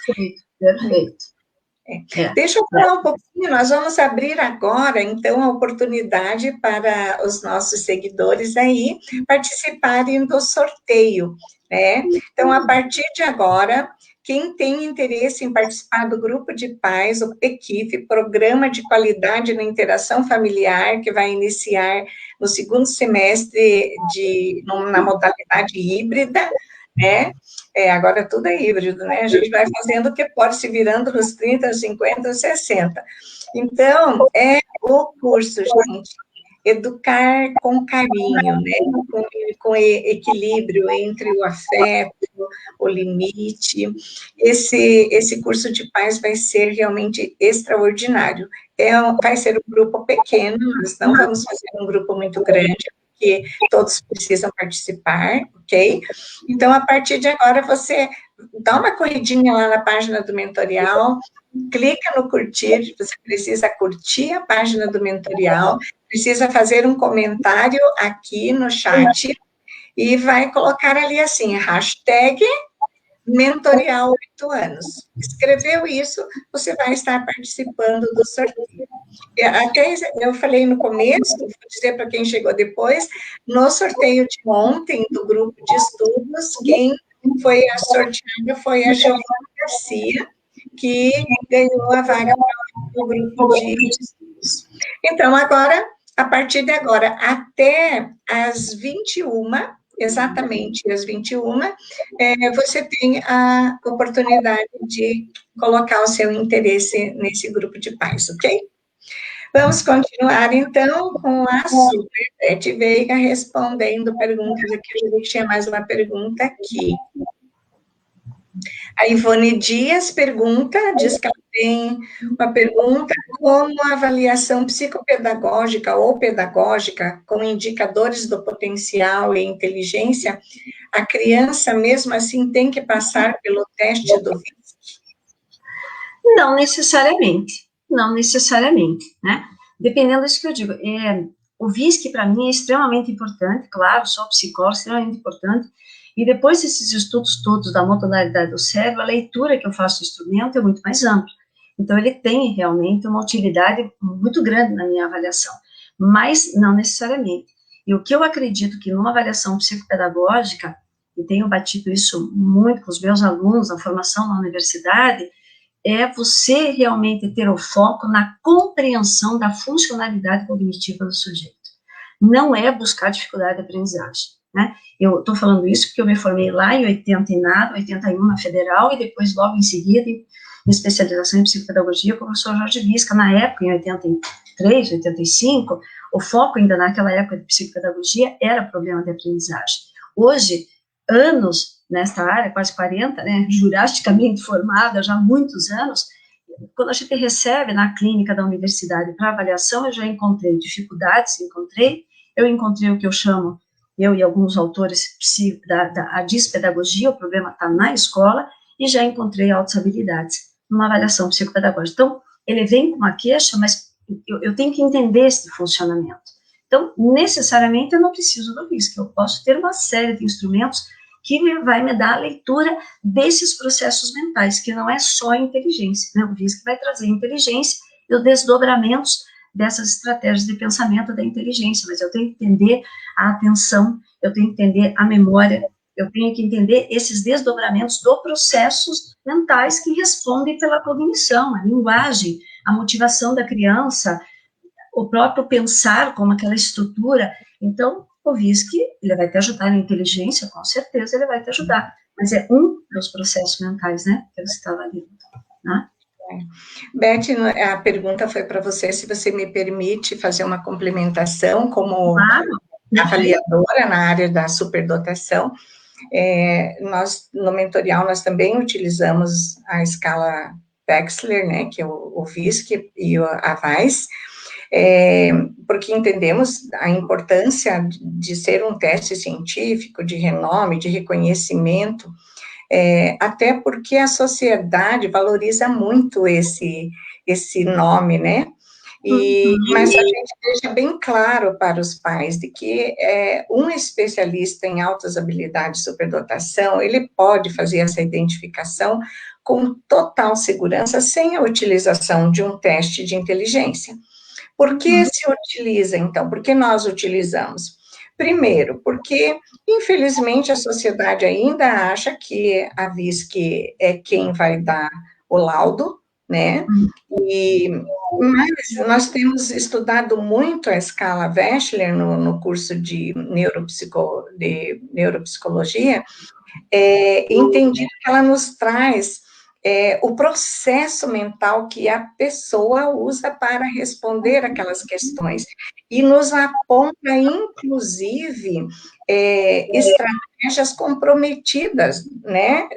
Perfeito, perfeito. Deixa eu falar um pouquinho, nós vamos abrir agora, então, a oportunidade para os nossos seguidores aí participarem do sorteio, né? Então, a partir de agora, quem tem interesse em participar do grupo de pais, o PEQIF, Programa de Qualidade na Interação Familiar, que vai iniciar no segundo semestre na modalidade híbrida, né? Agora tudo é híbrido, né? A gente vai fazendo o que pode, se virando nos 30, 50, 60. Então, é o curso, gente, educar com carinho, né? Com equilíbrio entre o afeto, o limite. Esse curso de paz vai ser realmente extraordinário. Vai ser um grupo pequeno, nós não vamos fazer um grupo muito grande, porque todos precisam participar, ok? Então, a partir de agora, você dá uma corridinha lá na página do Mentorial, clica no curtir, você precisa curtir a página do Mentorial, precisa fazer um comentário aqui no chat, e vai colocar ali assim, hashtag Mentorial 8 anos. Escreveu isso, você vai estar participando do sorteio. Até eu falei no começo, vou dizer para quem chegou depois, no sorteio de ontem, do grupo de estudos, quem foi a sorteada foi a Giovana Garcia, que ganhou a vaga para o grupo de estudos. Então, agora, a partir de agora, até às 21h, exatamente às 21h, você tem a oportunidade de colocar o seu interesse nesse grupo de pais, ok? Vamos continuar, então, com a Super Veiga respondendo perguntas aqui. Eu tinha mais uma pergunta aqui. A Ivone Dias diz que ela tem uma pergunta: como a avaliação psicopedagógica ou pedagógica com indicadores do potencial e inteligência, a criança, mesmo assim, tem que passar pelo teste do VISC? Não necessariamente, né? Dependendo disso que eu digo. O VISC, para mim, é extremamente importante, claro, sou psicóloga, extremamente importante. E depois desses estudos todos da modularidade do cérebro, a leitura que eu faço do instrumento é muito mais ampla. Então, ele tem realmente uma utilidade muito grande na minha avaliação, mas não necessariamente. E o que eu acredito que numa avaliação psicopedagógica, e tenho batido isso muito com os meus alunos na formação na universidade, é você realmente ter o foco na compreensão da funcionalidade cognitiva do sujeito. Não é buscar dificuldade de aprendizagem, né? Eu estou falando isso porque eu me formei lá em 80 e nada, 81 na Federal, e depois, logo em seguida, em especialização em psicopedagogia, com o professor Jorge Visca, na época, em 83, 85, o foco ainda naquela época de psicopedagogia era problema de aprendizagem. Hoje, anos nesta área, quase 40, né, jurassicamente formada, já há muitos anos, quando a gente recebe na clínica da universidade para avaliação, eu já encontrei dificuldades, eu encontrei o que eu chamo, eu e alguns autores da dispedagogia, o problema está na escola, e já encontrei altas habilidades numa avaliação psicopedagógica. Então, ele vem com uma queixa, mas eu tenho que entender esse funcionamento. Então, necessariamente, eu não preciso do RISC, eu posso ter uma série de instrumentos que vai me dar a leitura desses processos mentais, que não é só inteligência, né? O RISC vai trazer inteligência e os desdobramentos dessas estratégias de pensamento da inteligência, mas eu tenho que entender a atenção, eu tenho que entender a memória, eu tenho que entender esses desdobramentos dos processos mentais que respondem pela cognição, a linguagem, a motivação da criança, o próprio pensar como aquela estrutura. Então, o VISC, ele vai te ajudar na inteligência, com certeza ele vai te ajudar, mas é um dos processos mentais, né, que você estava ali, né? Beth, a pergunta foi para você, se você me permite fazer uma complementação como avaliadora na área da superdotação. Nós, no mentorial, nós também utilizamos a escala Wechsler, né, que é o VISC e a VAIS, porque entendemos a importância de ser um teste científico, de renome, de reconhecimento, até porque a sociedade valoriza muito esse nome, né? Mas a gente deixa bem claro para os pais de que um especialista em altas habilidades de superdotação, ele pode fazer essa identificação com total segurança, sem a utilização de um teste de inteligência. Por que se utiliza, então? Por que nós utilizamos? Primeiro, porque, infelizmente, a sociedade ainda acha que a VISC é quem vai dar o laudo, né? Mas nós temos estudado muito a escala Wechsler no curso de neuropsicologia, entendido que ela nos traz o processo mental que a pessoa usa para responder aquelas questões, e nos aponta, inclusive, estratégias comprometidas, né,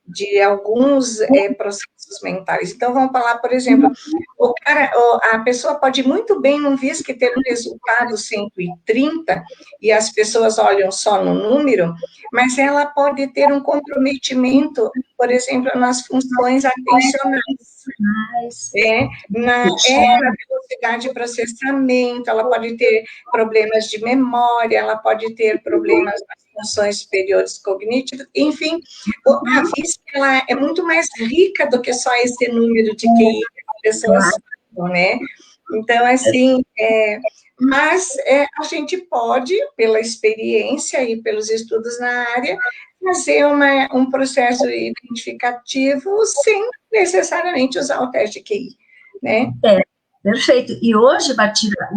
de alguns processos mentais. Então, vamos falar, por exemplo, a pessoa pode muito bem, num VISC, ter um resultado 130, e as pessoas olham só no número, mas ela pode ter um comprometimento, por exemplo, nas funções atencionais, na velocidade de processamento, ela pode ter problemas de memória, ela pode ter problemas nas funções superiores cognitivas, enfim, a VISC, ela é muito mais rica do que só esse número de QI que as pessoas sabem, né? Então, assim, mas a gente pode, pela experiência e pelos estudos na área, fazer um processo identificativo sem necessariamente usar o teste QI, né? Perfeito. E hoje,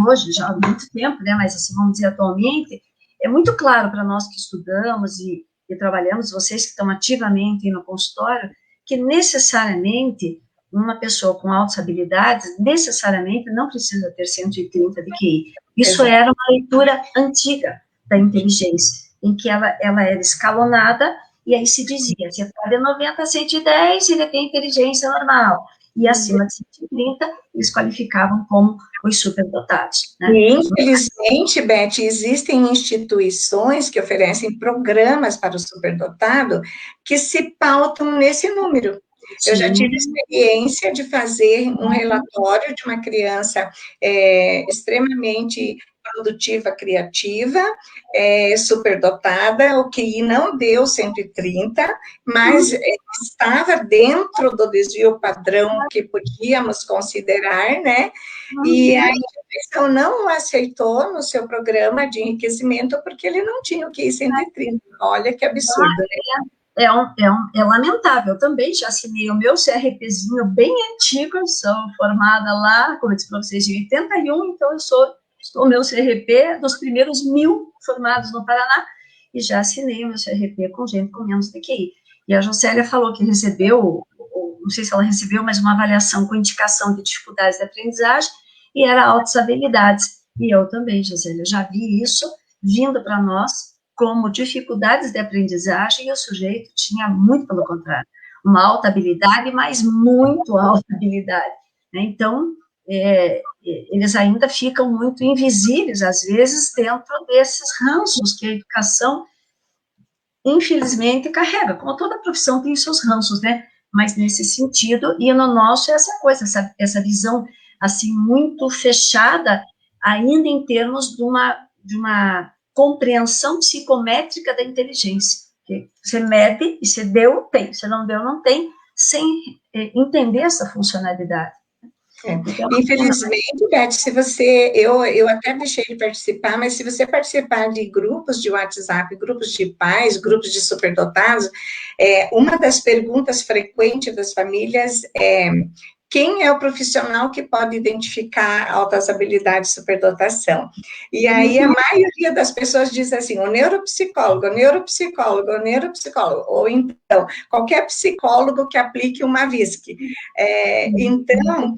hoje já há muito tempo, né, mas assim, vamos dizer atualmente, é muito claro para nós que estudamos e trabalhamos, vocês que estão ativamente no consultório, que necessariamente uma pessoa com altas habilidades, necessariamente não precisa ter 130 de QI. Isso era uma leitura antiga da inteligência, em que ela era escalonada, e aí se dizia, se está de 90 a 110, ele tem inteligência normal, e acima de 130, eles qualificavam como os superdotados, né? E, infelizmente, Beth, existem instituições que oferecem programas para o superdotado que se pautam nesse número. Eu já Sim. tive experiência de fazer um relatório de uma criança extremamente produtiva, criativa, superdotada, o QI não deu 130, mas estava dentro do desvio padrão que podíamos considerar, né? E a instituição não o aceitou no seu programa de enriquecimento porque ele não tinha o QI 130. Olha que absurdo, né? É lamentável. Eu também já assinei o meu CRPzinho bem antigo, eu sou formada lá, como eu disse para vocês, em 81, então eu sou o meu CRP dos primeiros 1.000 formados no Paraná, e já assinei o meu CRP com gente com menos de QI. E a Josélia falou que recebeu, não sei se ela recebeu, mas uma avaliação com indicação de dificuldades de aprendizagem, e era altas habilidades. E eu também, Josélia, já vi isso vindo para nós, como dificuldades de aprendizagem, e o sujeito tinha muito pelo contrário, uma alta habilidade, mas muito alta habilidade, né? Então, eles ainda ficam muito invisíveis, às vezes, dentro desses ranços que a educação, infelizmente, carrega, como toda profissão tem os seus ranços, né? Mas nesse sentido, e no nosso é essa coisa, essa visão, assim, muito fechada, ainda em termos de uma compreensão psicométrica da inteligência. Que você mede e você deu, tem. Se não deu, não tem, sem entender essa funcionalidade. Infelizmente, Beth, se você, eu até deixei de participar, mas se você participar de grupos de WhatsApp, grupos de pais, grupos de superdotados, uma das perguntas frequentes das famílias é: quem é o profissional que pode identificar altas habilidades de superdotação? E aí a maioria das pessoas diz assim, o neuropsicólogo, o neuropsicólogo, o neuropsicólogo, ou então, qualquer psicólogo que aplique uma VISC. Então,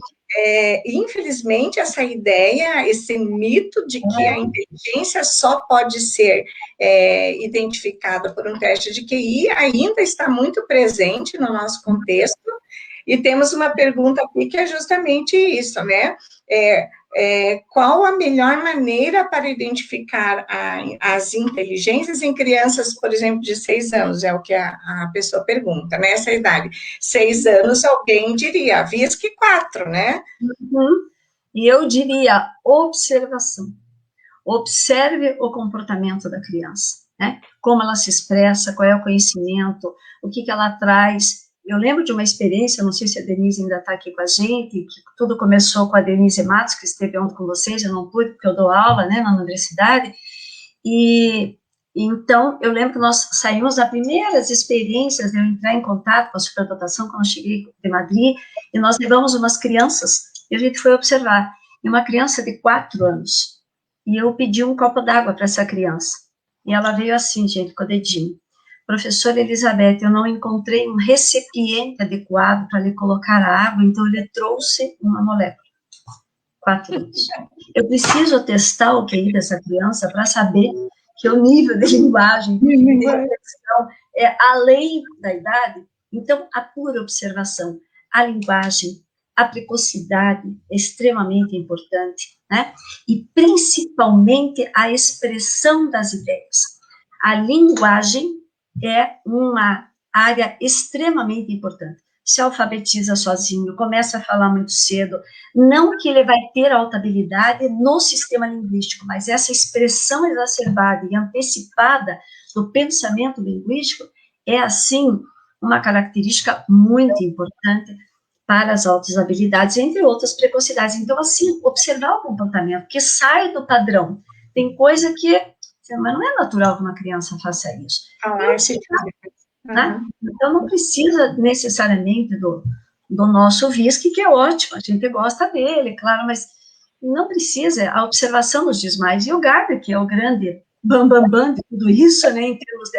infelizmente, essa ideia, esse mito de que a inteligência só pode ser identificada por um teste de QI ainda está muito presente no nosso contexto. E temos uma pergunta aqui que é justamente isso, né? Qual a melhor maneira para identificar as inteligências em crianças, por exemplo, de 6 anos? É o que a pessoa pergunta, né? Essa idade. 6 anos, alguém diria, VISC 4, né? Uhum. E eu diria observação. Observe o comportamento da criança, né? Como ela se expressa, qual é o conhecimento, o que ela traz. Eu lembro de uma experiência, não sei se a Denise ainda está aqui com a gente, que tudo começou com a Denise Matos, que esteve ontem com vocês, eu não pude, porque eu dou aula, né, na universidade, e então eu lembro que nós saímos das primeiras experiências de eu entrar em contato com a superdotação, quando eu cheguei de Madrid, e nós levamos umas crianças, e a gente foi observar, e uma criança de 4 anos, e eu pedi um copo d'água para essa criança, e ela veio assim, gente, com o dedinho: professora Elizabeth, eu não encontrei um recipiente adequado para lhe colocar a água, então ele trouxe uma molécula. 4 anos. Eu preciso testar o QI dessa criança para saber que o nível de linguagem, de reflexão é além da idade. Então, a pura observação, a linguagem, a precocidade é extremamente importante, né? E principalmente a expressão das ideias. A linguagem é uma área extremamente importante. Se alfabetiza sozinho, começa a falar muito cedo, não que ele vai ter alta habilidade no sistema linguístico, mas essa expressão exacerbada e antecipada do pensamento linguístico é, assim, uma característica muito importante para as altas habilidades, entre outras precocidades. Então, assim, observar o comportamento, que sai do padrão. Tem coisa que, mas não é natural que uma criança faça isso. Né? Então, não precisa necessariamente do nosso VISC, que é ótimo, a gente gosta dele, claro, mas não precisa, a observação nos diz mais. E o Garber, que é o grande bambambam de tudo isso, né, em termos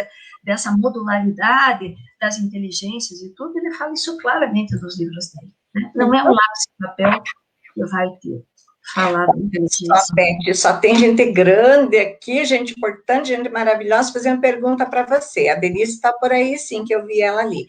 dessa modularidade das inteligências e tudo, ele fala isso claramente nos livros dele. Né? Não é um lápis de papel que vai ter falado inteligência. Só tem gente grande aqui, gente importante, gente maravilhosa, fazendo pergunta para você. A Denise está por aí, sim, que eu vi ela ali.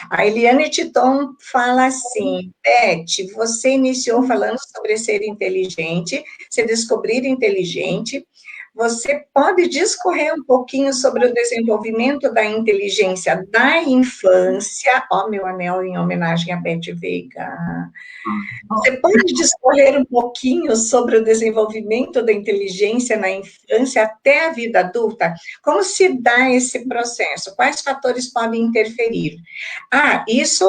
A Eliane Titon fala assim: Beth, você iniciou falando sobre ser inteligente, se descobrir inteligente, Você pode discorrer um pouquinho sobre o desenvolvimento da inteligência da infância? Ó, meu anel em homenagem a Beth Veiga. Você pode discorrer um pouquinho sobre o desenvolvimento da inteligência na infância até a vida adulta? Como se dá esse processo? Quais fatores podem interferir? Isso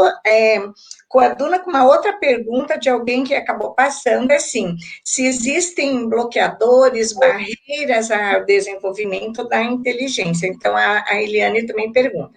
coaduna com uma outra pergunta de alguém que acabou passando, assim, se existem bloqueadores, barreiras ao desenvolvimento da inteligência. Então, a Eliane também pergunta.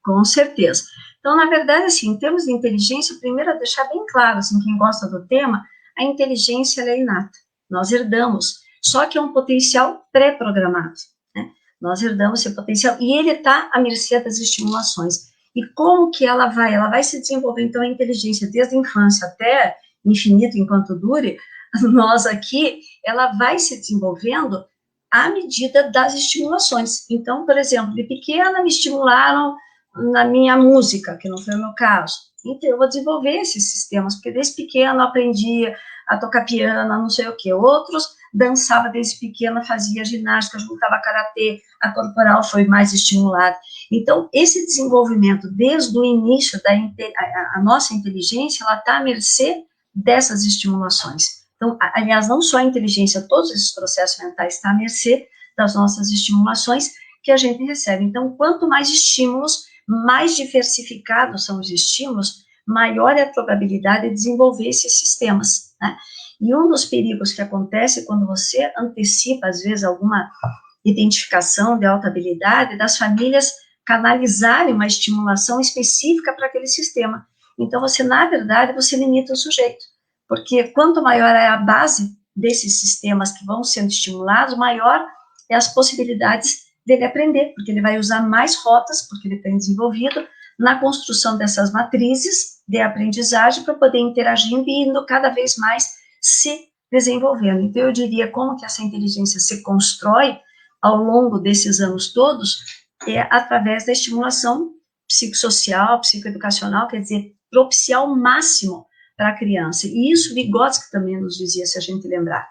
Com certeza. Então, na verdade, assim, em termos de inteligência, primeiro, deixar bem claro, assim, quem gosta do tema, a inteligência é inata. Nós herdamos, só que é um potencial pré-programado, né? Nós herdamos esse potencial e ele está à mercê das estimulações. E como que ela vai? Ela vai se desenvolver, então, a inteligência desde a infância até infinito, enquanto dure, nós aqui, ela vai se desenvolvendo à medida das estimulações. Então, por exemplo, de pequena me estimularam na minha música, que não foi o meu caso. Então, eu vou desenvolver esses sistemas, porque desde pequeno eu aprendi a tocar piano, não sei o quê. Outros dançava desde pequena, fazia ginástica, juntava karatê, a corporal foi mais estimulada. Então, esse desenvolvimento, desde o início a nossa inteligência, ela está à mercê dessas estimulações. Então, aliás, não só a inteligência, todos esses processos mentais estão à mercê das nossas estimulações que a gente recebe. Então, quanto mais estímulos, mais diversificados são os estímulos, maior é a probabilidade de desenvolver esses sistemas, né? E um dos perigos que acontece quando você antecipa, às vezes, alguma identificação de alta habilidade, das famílias canalizarem uma estimulação específica para aquele sistema. Então, você, na verdade, você limita o sujeito, porque quanto maior é a base desses sistemas que vão sendo estimulados, maior é as possibilidades dele aprender, porque ele vai usar mais rotas, porque ele tem desenvolvido na construção dessas matrizes de aprendizagem para poder interagindo e indo cada vez mais se desenvolvendo. Então, eu diria como que essa inteligência se constrói ao longo desses anos todos é através da estimulação psicossocial, psicoeducacional, quer dizer, propiciar o máximo para a criança. E isso Vygotsky também nos dizia, se a gente lembrar.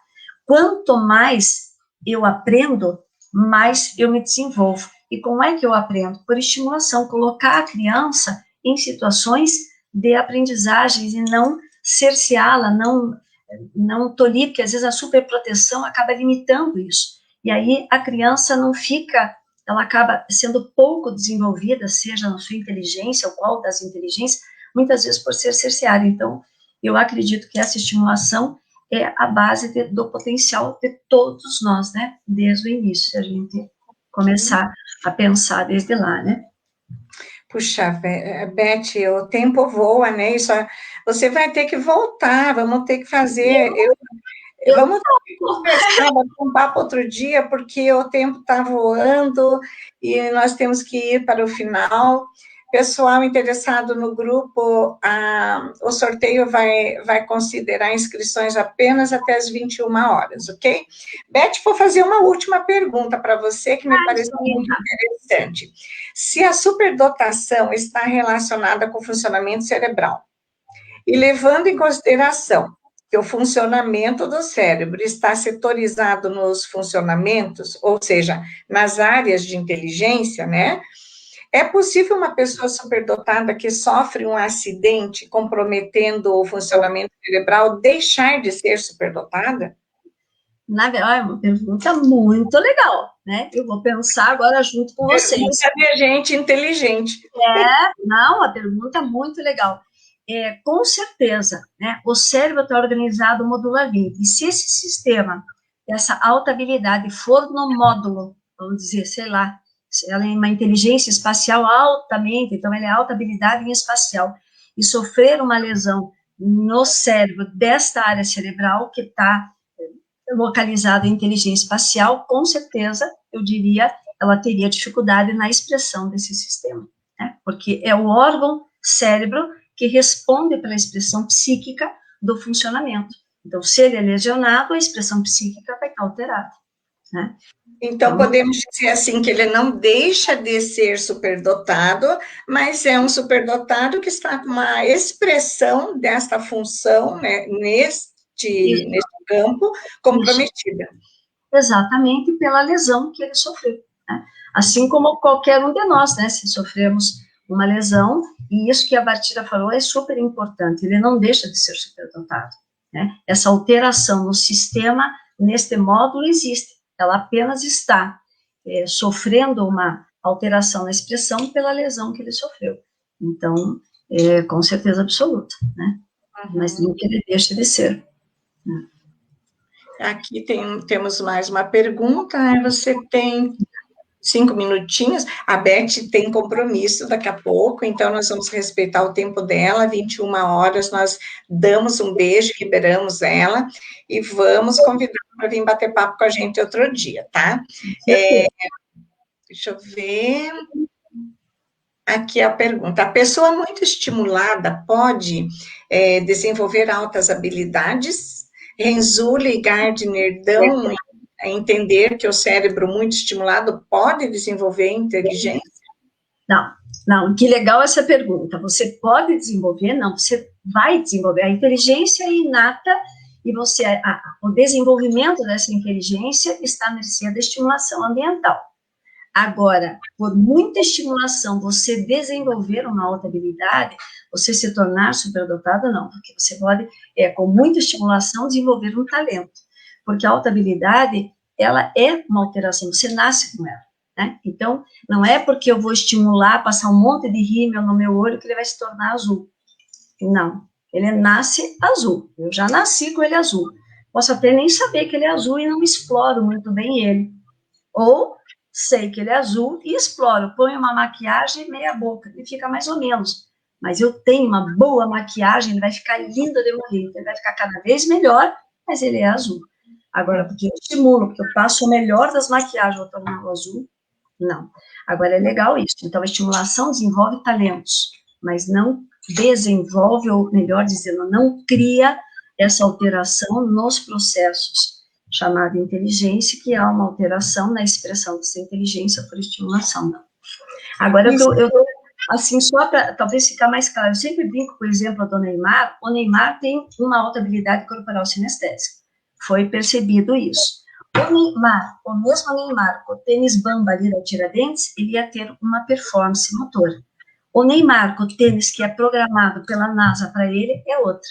Quanto mais eu aprendo, mais eu me desenvolvo. E como é que eu aprendo? Por estimulação, colocar a criança em situações de aprendizagens e não cerceá-la, não tolir, porque às vezes a superproteção acaba limitando isso. E aí a criança não fica, ela acaba sendo pouco desenvolvida, seja na sua inteligência, ou qual das inteligências, muitas vezes por ser cerceada. Então, eu acredito que essa estimulação é a base do potencial de todos nós, né? Desde o início, se a gente começar a pensar desde lá, né? Puxa, Beth, o tempo voa, né? Você vai ter que voltar, vamos ter que fazer. Vamos conversar, bater um papo outro dia, porque o tempo está voando e nós temos que ir para o final. Pessoal interessado no grupo, o sorteio vai considerar inscrições apenas até as 21 horas, ok? Beth, vou fazer uma última pergunta para você, que me pareceu muito interessante. Se a superdotação está relacionada com o funcionamento cerebral, e levando em consideração que o funcionamento do cérebro está setorizado nos funcionamentos, ou seja, nas áreas de inteligência, né? É possível uma pessoa superdotada que sofre um acidente comprometendo o funcionamento cerebral deixar de ser superdotada? Na verdade, é uma pergunta muito legal, né? Eu vou pensar agora junto com vocês. Pergunta de gente inteligente. Não, a pergunta é muito legal. Com certeza, né? O cérebro está organizado modularmente. E se esse sistema, essa alta habilidade, for no módulo, vamos dizer, sei lá, se ela é uma inteligência espacial altamente, então ela é alta habilidade em espacial, e sofrer uma lesão no cérebro desta área cerebral que está localizada em inteligência espacial, com certeza, eu diria, ela teria dificuldade na expressão desse sistema, né? Porque é o órgão cérebro que responde pela expressão psíquica do funcionamento. Então, se ele é lesionado, a expressão psíquica vai estar alterada, né? Então, podemos dizer assim, que ele não deixa de ser superdotado, mas é um superdotado que está com uma expressão desta função, né, neste campo, comprometida. exatamente pela lesão que ele sofreu, né? Assim como qualquer um de nós, né? Se sofremos uma lesão, e isso que a Bartira falou é super importante, ele não deixa de ser superdotado, né? Essa alteração no sistema, neste módulo, existe, ela apenas está sofrendo uma alteração na expressão pela lesão que ele sofreu. Então, com certeza absoluta, né? Mas nunca ele deixa de ser. Aqui temos mais uma pergunta, né? Você tem 5 minutinhos, a Beth tem compromisso daqui a pouco, então nós vamos respeitar o tempo dela, 21 horas, nós damos um beijo, liberamos ela, e vamos convidar para vir bater papo com a gente outro dia, tá? Deixa eu ver... Aqui a pergunta: a pessoa muito estimulada pode desenvolver altas habilidades? Renzulli e Gardner dão a entender que o cérebro muito estimulado pode desenvolver inteligência? Não, que legal essa pergunta. Você pode desenvolver? Não, você vai desenvolver. A inteligência é inata e o desenvolvimento dessa inteligência está à mercê da estimulação ambiental. Agora, por muita estimulação, você desenvolver uma alta habilidade, você se tornar superdotado, não, porque você pode, com muita estimulação, desenvolver um talento, porque a alta habilidade, ela é uma alteração, você nasce com ela, né? Então, não é porque eu vou estimular, passar um monte de rímel no meu olho, que ele vai se tornar azul. Não, ele nasce azul, eu já nasci com ele azul, posso até nem saber que ele é azul e não exploro muito bem ele, ou sei que ele é azul e exploro, ponho uma maquiagem meia boca, ele fica mais ou menos, mas eu tenho uma boa maquiagem, ele vai ficar lindo de morrer, ele vai ficar cada vez melhor, mas ele é azul. Agora, porque eu estimulo, porque eu passo o melhor das maquiagens, vou tornar o azul, não. Agora, é legal isso, então a estimulação desenvolve talentos, mas não desenvolve, ou melhor dizendo, não cria essa alteração nos processos, chamada inteligência, que há uma alteração na expressão dessa inteligência por estimulação. Não. Agora, eu assim, só para talvez ficar mais claro, eu sempre brinco com o exemplo do Neymar. O Neymar tem uma alta habilidade corporal sinestésica, foi percebido isso. O mesmo Neymar, o tênis bamba ali da Tiradentes, ele ia ter uma performance motora. O Neymar, com o tênis que é programado pela NASA para ele, é outra.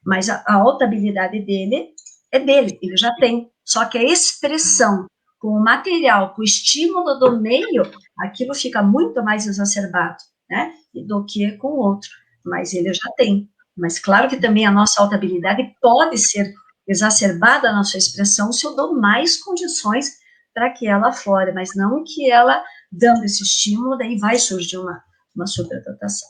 Mas a alta habilidade dele é dele, ele já tem. Só que a expressão com o material, com o estímulo do meio, aquilo fica muito mais exacerbado, né, do que com o outro. Mas ele já tem. Mas claro que também a nossa alta habilidade pode ser exacerbada na sua expressão se eu dou mais condições para que ela aflore, mas não que ela, dando esse estímulo, daí vai surgir uma superdotação.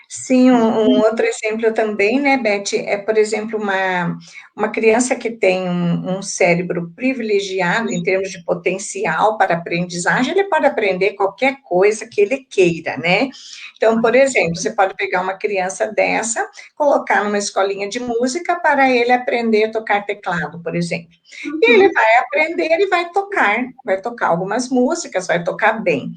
Sim, um outro exemplo também, né, Beth, é, por exemplo, uma criança que tem um cérebro privilegiado em termos de potencial para aprendizagem, ele pode aprender qualquer coisa que ele queira, né? Então, por exemplo, você pode pegar uma criança dessa, colocar numa escolinha de música para ele aprender a tocar teclado, por exemplo. E ele vai aprender e vai tocar algumas músicas, vai tocar bem.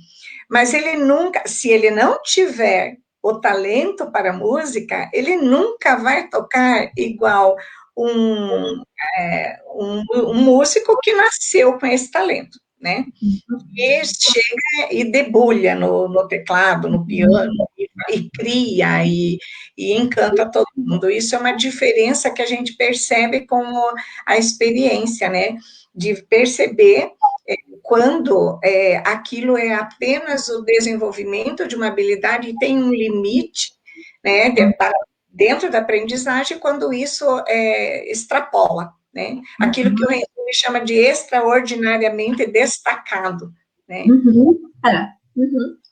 Mas ele nunca, se ele não tiver o talento para a música, ele nunca vai tocar igual um músico que nasceu com esse talento, né? E chega e debulha no teclado, no piano, e cria, e encanta todo mundo. Isso é uma diferença que a gente percebe com a experiência, né? De perceber quando aquilo é apenas o desenvolvimento de uma habilidade e tem um limite, né, dentro da aprendizagem, quando isso extrapola, né, aquilo que o Renzulli chama de extraordinariamente destacado, né.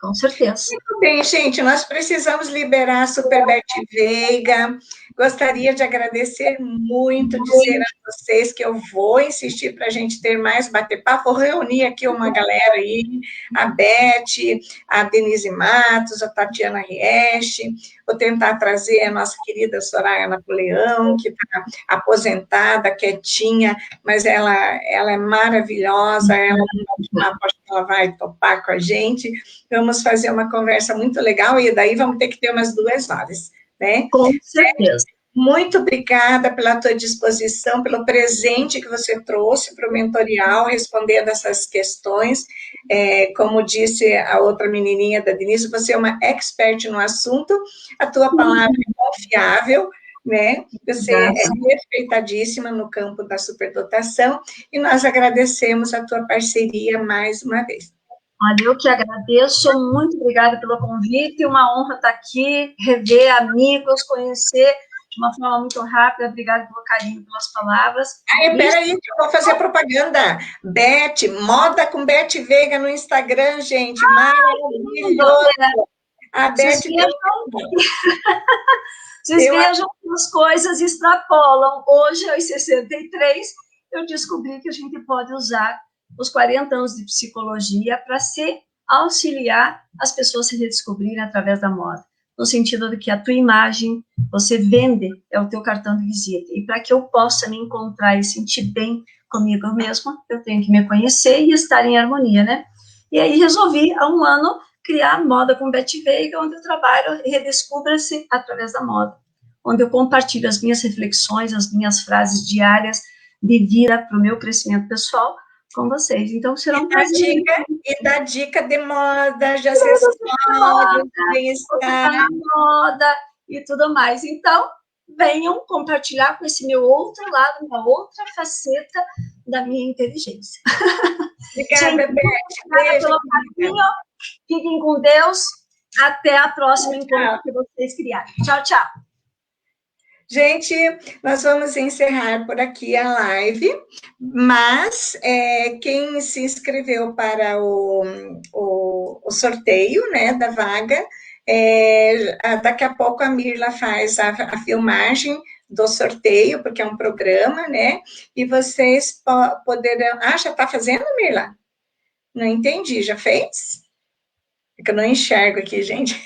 Com certeza. Muito bem, gente, nós precisamos liberar a Super Beth Veiga. Gostaria de agradecer muito, dizer a vocês que eu vou insistir para a gente ter mais bater-papo. Vou reunir aqui uma galera aí, a Beth, a Denise Matos, a Tatiana Riesch. Vou tentar trazer a nossa querida Soraya Napoleão, que está aposentada, quietinha, mas ela é maravilhosa, ela vai topar com a gente. Vamos fazer uma conversa muito legal, e daí vamos ter que ter umas 2 horas, né? Com certeza. Muito obrigada pela tua disposição, pelo presente que você trouxe para o mentorial, respondendo essas questões. Como disse a outra menininha da Denise, você é uma expert no assunto, a tua palavra é confiável, né? Você é respeitadíssima no campo da superdotação, e nós agradecemos a tua parceria mais uma vez. Olha, eu que agradeço, muito obrigada pelo convite, uma honra estar aqui, rever amigos, conhecer de uma forma muito rápida, obrigada pelo carinho, pelas palavras. Peraí, que eu vou fazer propaganda. Beth, moda com Beth Veiga no Instagram, gente, maravilhoso. A Beth Vocês vejam que as coisas extrapolam. Hoje, aos 63, eu descobri que a gente pode usar os 40 anos de psicologia para se auxiliar as pessoas se redescobrirem através da moda. No sentido de que a tua imagem, você vende, é o teu cartão de visita. E para que eu possa me encontrar e sentir bem comigo mesma, eu tenho que me conhecer e estar em harmonia, né? E aí resolvi, há um ano, criar Moda com Beth Veiga, onde eu trabalho e redescubra-se através da moda, onde eu compartilho as minhas reflexões, as minhas frases diárias de vida para o meu crescimento pessoal com vocês. Então, será um prazer. E dá dica de moda, de acessórios, de bem-estar. Moda e tudo mais. Então, venham compartilhar com esse meu outro lado, uma outra faceta da minha inteligência. Obrigada, Gente, obrigada pelo carinho. Fiquem com Deus. Até a próxima encontro que vocês criarem. Tchau, tchau. Gente, nós vamos encerrar por aqui a live, mas quem se inscreveu para o sorteio, né, da vaga, daqui a pouco a Mirla faz a filmagem do sorteio, porque é um programa, né, e vocês poderão... já está fazendo, Mirla? Não entendi, já fez? É que eu não enxergo aqui, gente.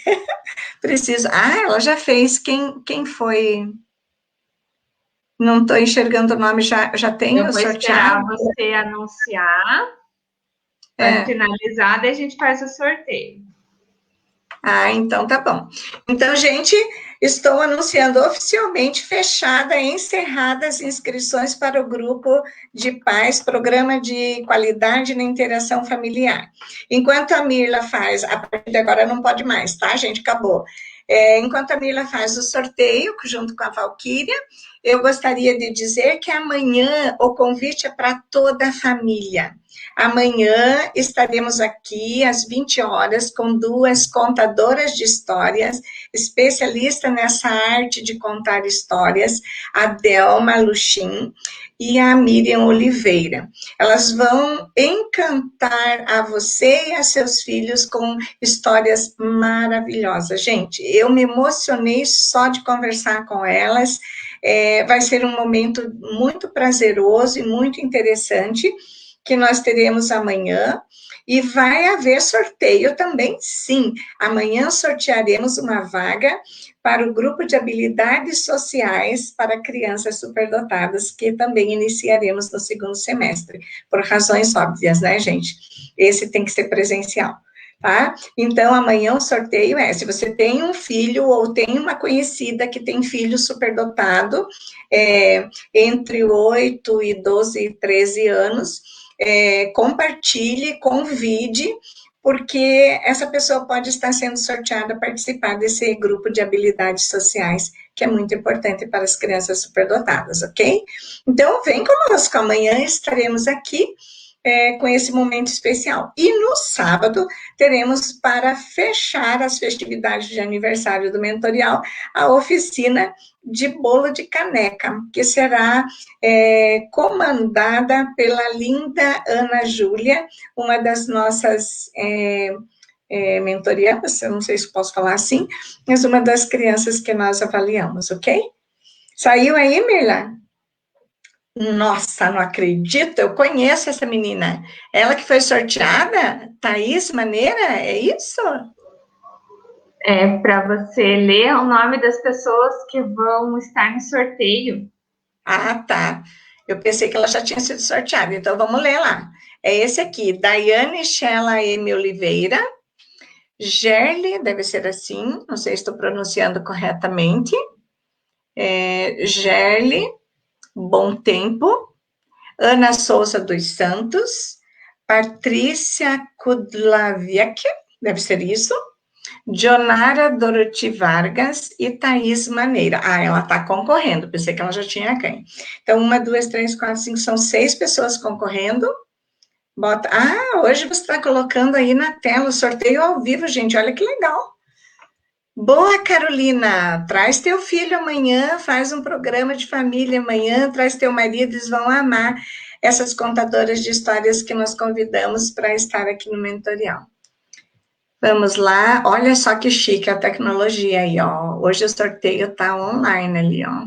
Preciso... ela já fez. Quem foi... Não estou enxergando o nome, já tenho sorteado. Eu vou esperar você anunciar, para finalizar, daí a gente faz o sorteio. Então tá bom. Então, gente, estou anunciando oficialmente fechada, encerradas as inscrições para o grupo de pais, programa de qualidade na interação familiar. Enquanto a Mirla faz, a partir de agora não pode mais, tá, gente? Acabou. Enquanto a Mirla faz o sorteio, junto com a Valquíria, eu gostaria de dizer que amanhã o convite é para toda a família. Amanhã estaremos aqui às 20 horas com duas contadoras de histórias, especialista nessa arte de contar histórias, a Delma Luchim e a Miriam Oliveira. Elas vão encantar a você e a seus filhos com histórias maravilhosas. Gente, eu me emocionei só de conversar com elas. Vai ser um momento muito prazeroso e muito interessante que nós teremos amanhã, e vai haver sorteio também, sim. Amanhã sortearemos uma vaga para o grupo de habilidades sociais para crianças superdotadas, que também iniciaremos no segundo semestre, por razões óbvias, né, gente? Esse tem que ser presencial. Tá? Então, amanhã o sorteio se você tem um filho ou tem uma conhecida que tem filho superdotado, entre 8 e 12 e 13 anos, compartilhe, convide, porque essa pessoa pode estar sendo sorteada a participar desse grupo de habilidades sociais, que é muito importante para as crianças superdotadas, ok? Então, vem conosco, amanhã estaremos aqui com esse momento especial. E no sábado, teremos, para fechar as festividades de aniversário do Mentorial, a oficina de bolo de caneca, que será comandada pela linda Ana Júlia, uma das nossas mentoriadas, eu não sei se posso falar assim, mas uma das crianças que nós avaliamos, ok? Saiu aí, Mirla? Nossa, não acredito, eu conheço essa menina. Ela que foi sorteada? Thaís Maneira, é isso? É para você ler o nome das pessoas que vão estar no sorteio. Tá. Eu pensei que ela já tinha sido sorteada, então vamos ler lá. É esse aqui, Daiane Shella M. Oliveira, Gerle, deve ser assim, não sei se estou pronunciando corretamente, Gerle Bom Tempo, Ana Souza dos Santos, Patrícia Kudlaviec, deve ser isso, Dionara Doroti Vargas e Thaís Maneira. Ah, ela está concorrendo, pensei que ela já tinha ganho. Então, 1, 2, 3, 4, 5, são 6 pessoas concorrendo. Bota. Ah, hoje você está colocando aí na tela o sorteio ao vivo, gente, olha que legal. Boa, Carolina, traz teu filho amanhã, faz um programa de família amanhã, traz teu marido, eles vão amar essas contadoras de histórias que nós convidamos para estar aqui no Mentorial. Vamos lá, olha só que chique a tecnologia aí, ó. Hoje o sorteio tá online ali, ó.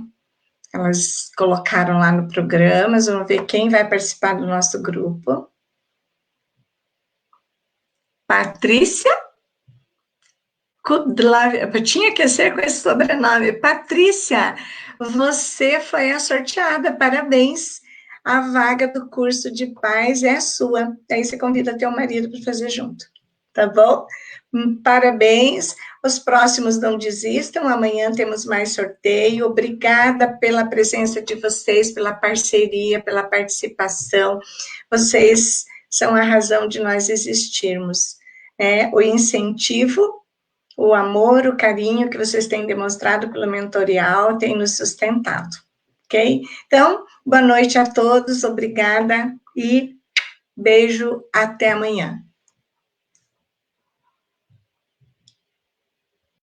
Elas colocaram lá no programa, vamos ver quem vai participar do nosso grupo. Patrícia Kudlav, tinha que ser com esse sobrenome. Patrícia, você foi a sorteada, parabéns. A vaga do curso de paz é sua. Aí você convida teu marido para fazer junto, tá bom? Parabéns. Os próximos não desistam. Amanhã temos mais sorteio. Obrigada pela presença de vocês, pela parceria, pela participação. Vocês são a razão de nós existirmos. O incentivo, o amor, o carinho que vocês têm demonstrado pelo Mentorial tem nos sustentado, ok? Então, boa noite a todos, obrigada e beijo, até amanhã.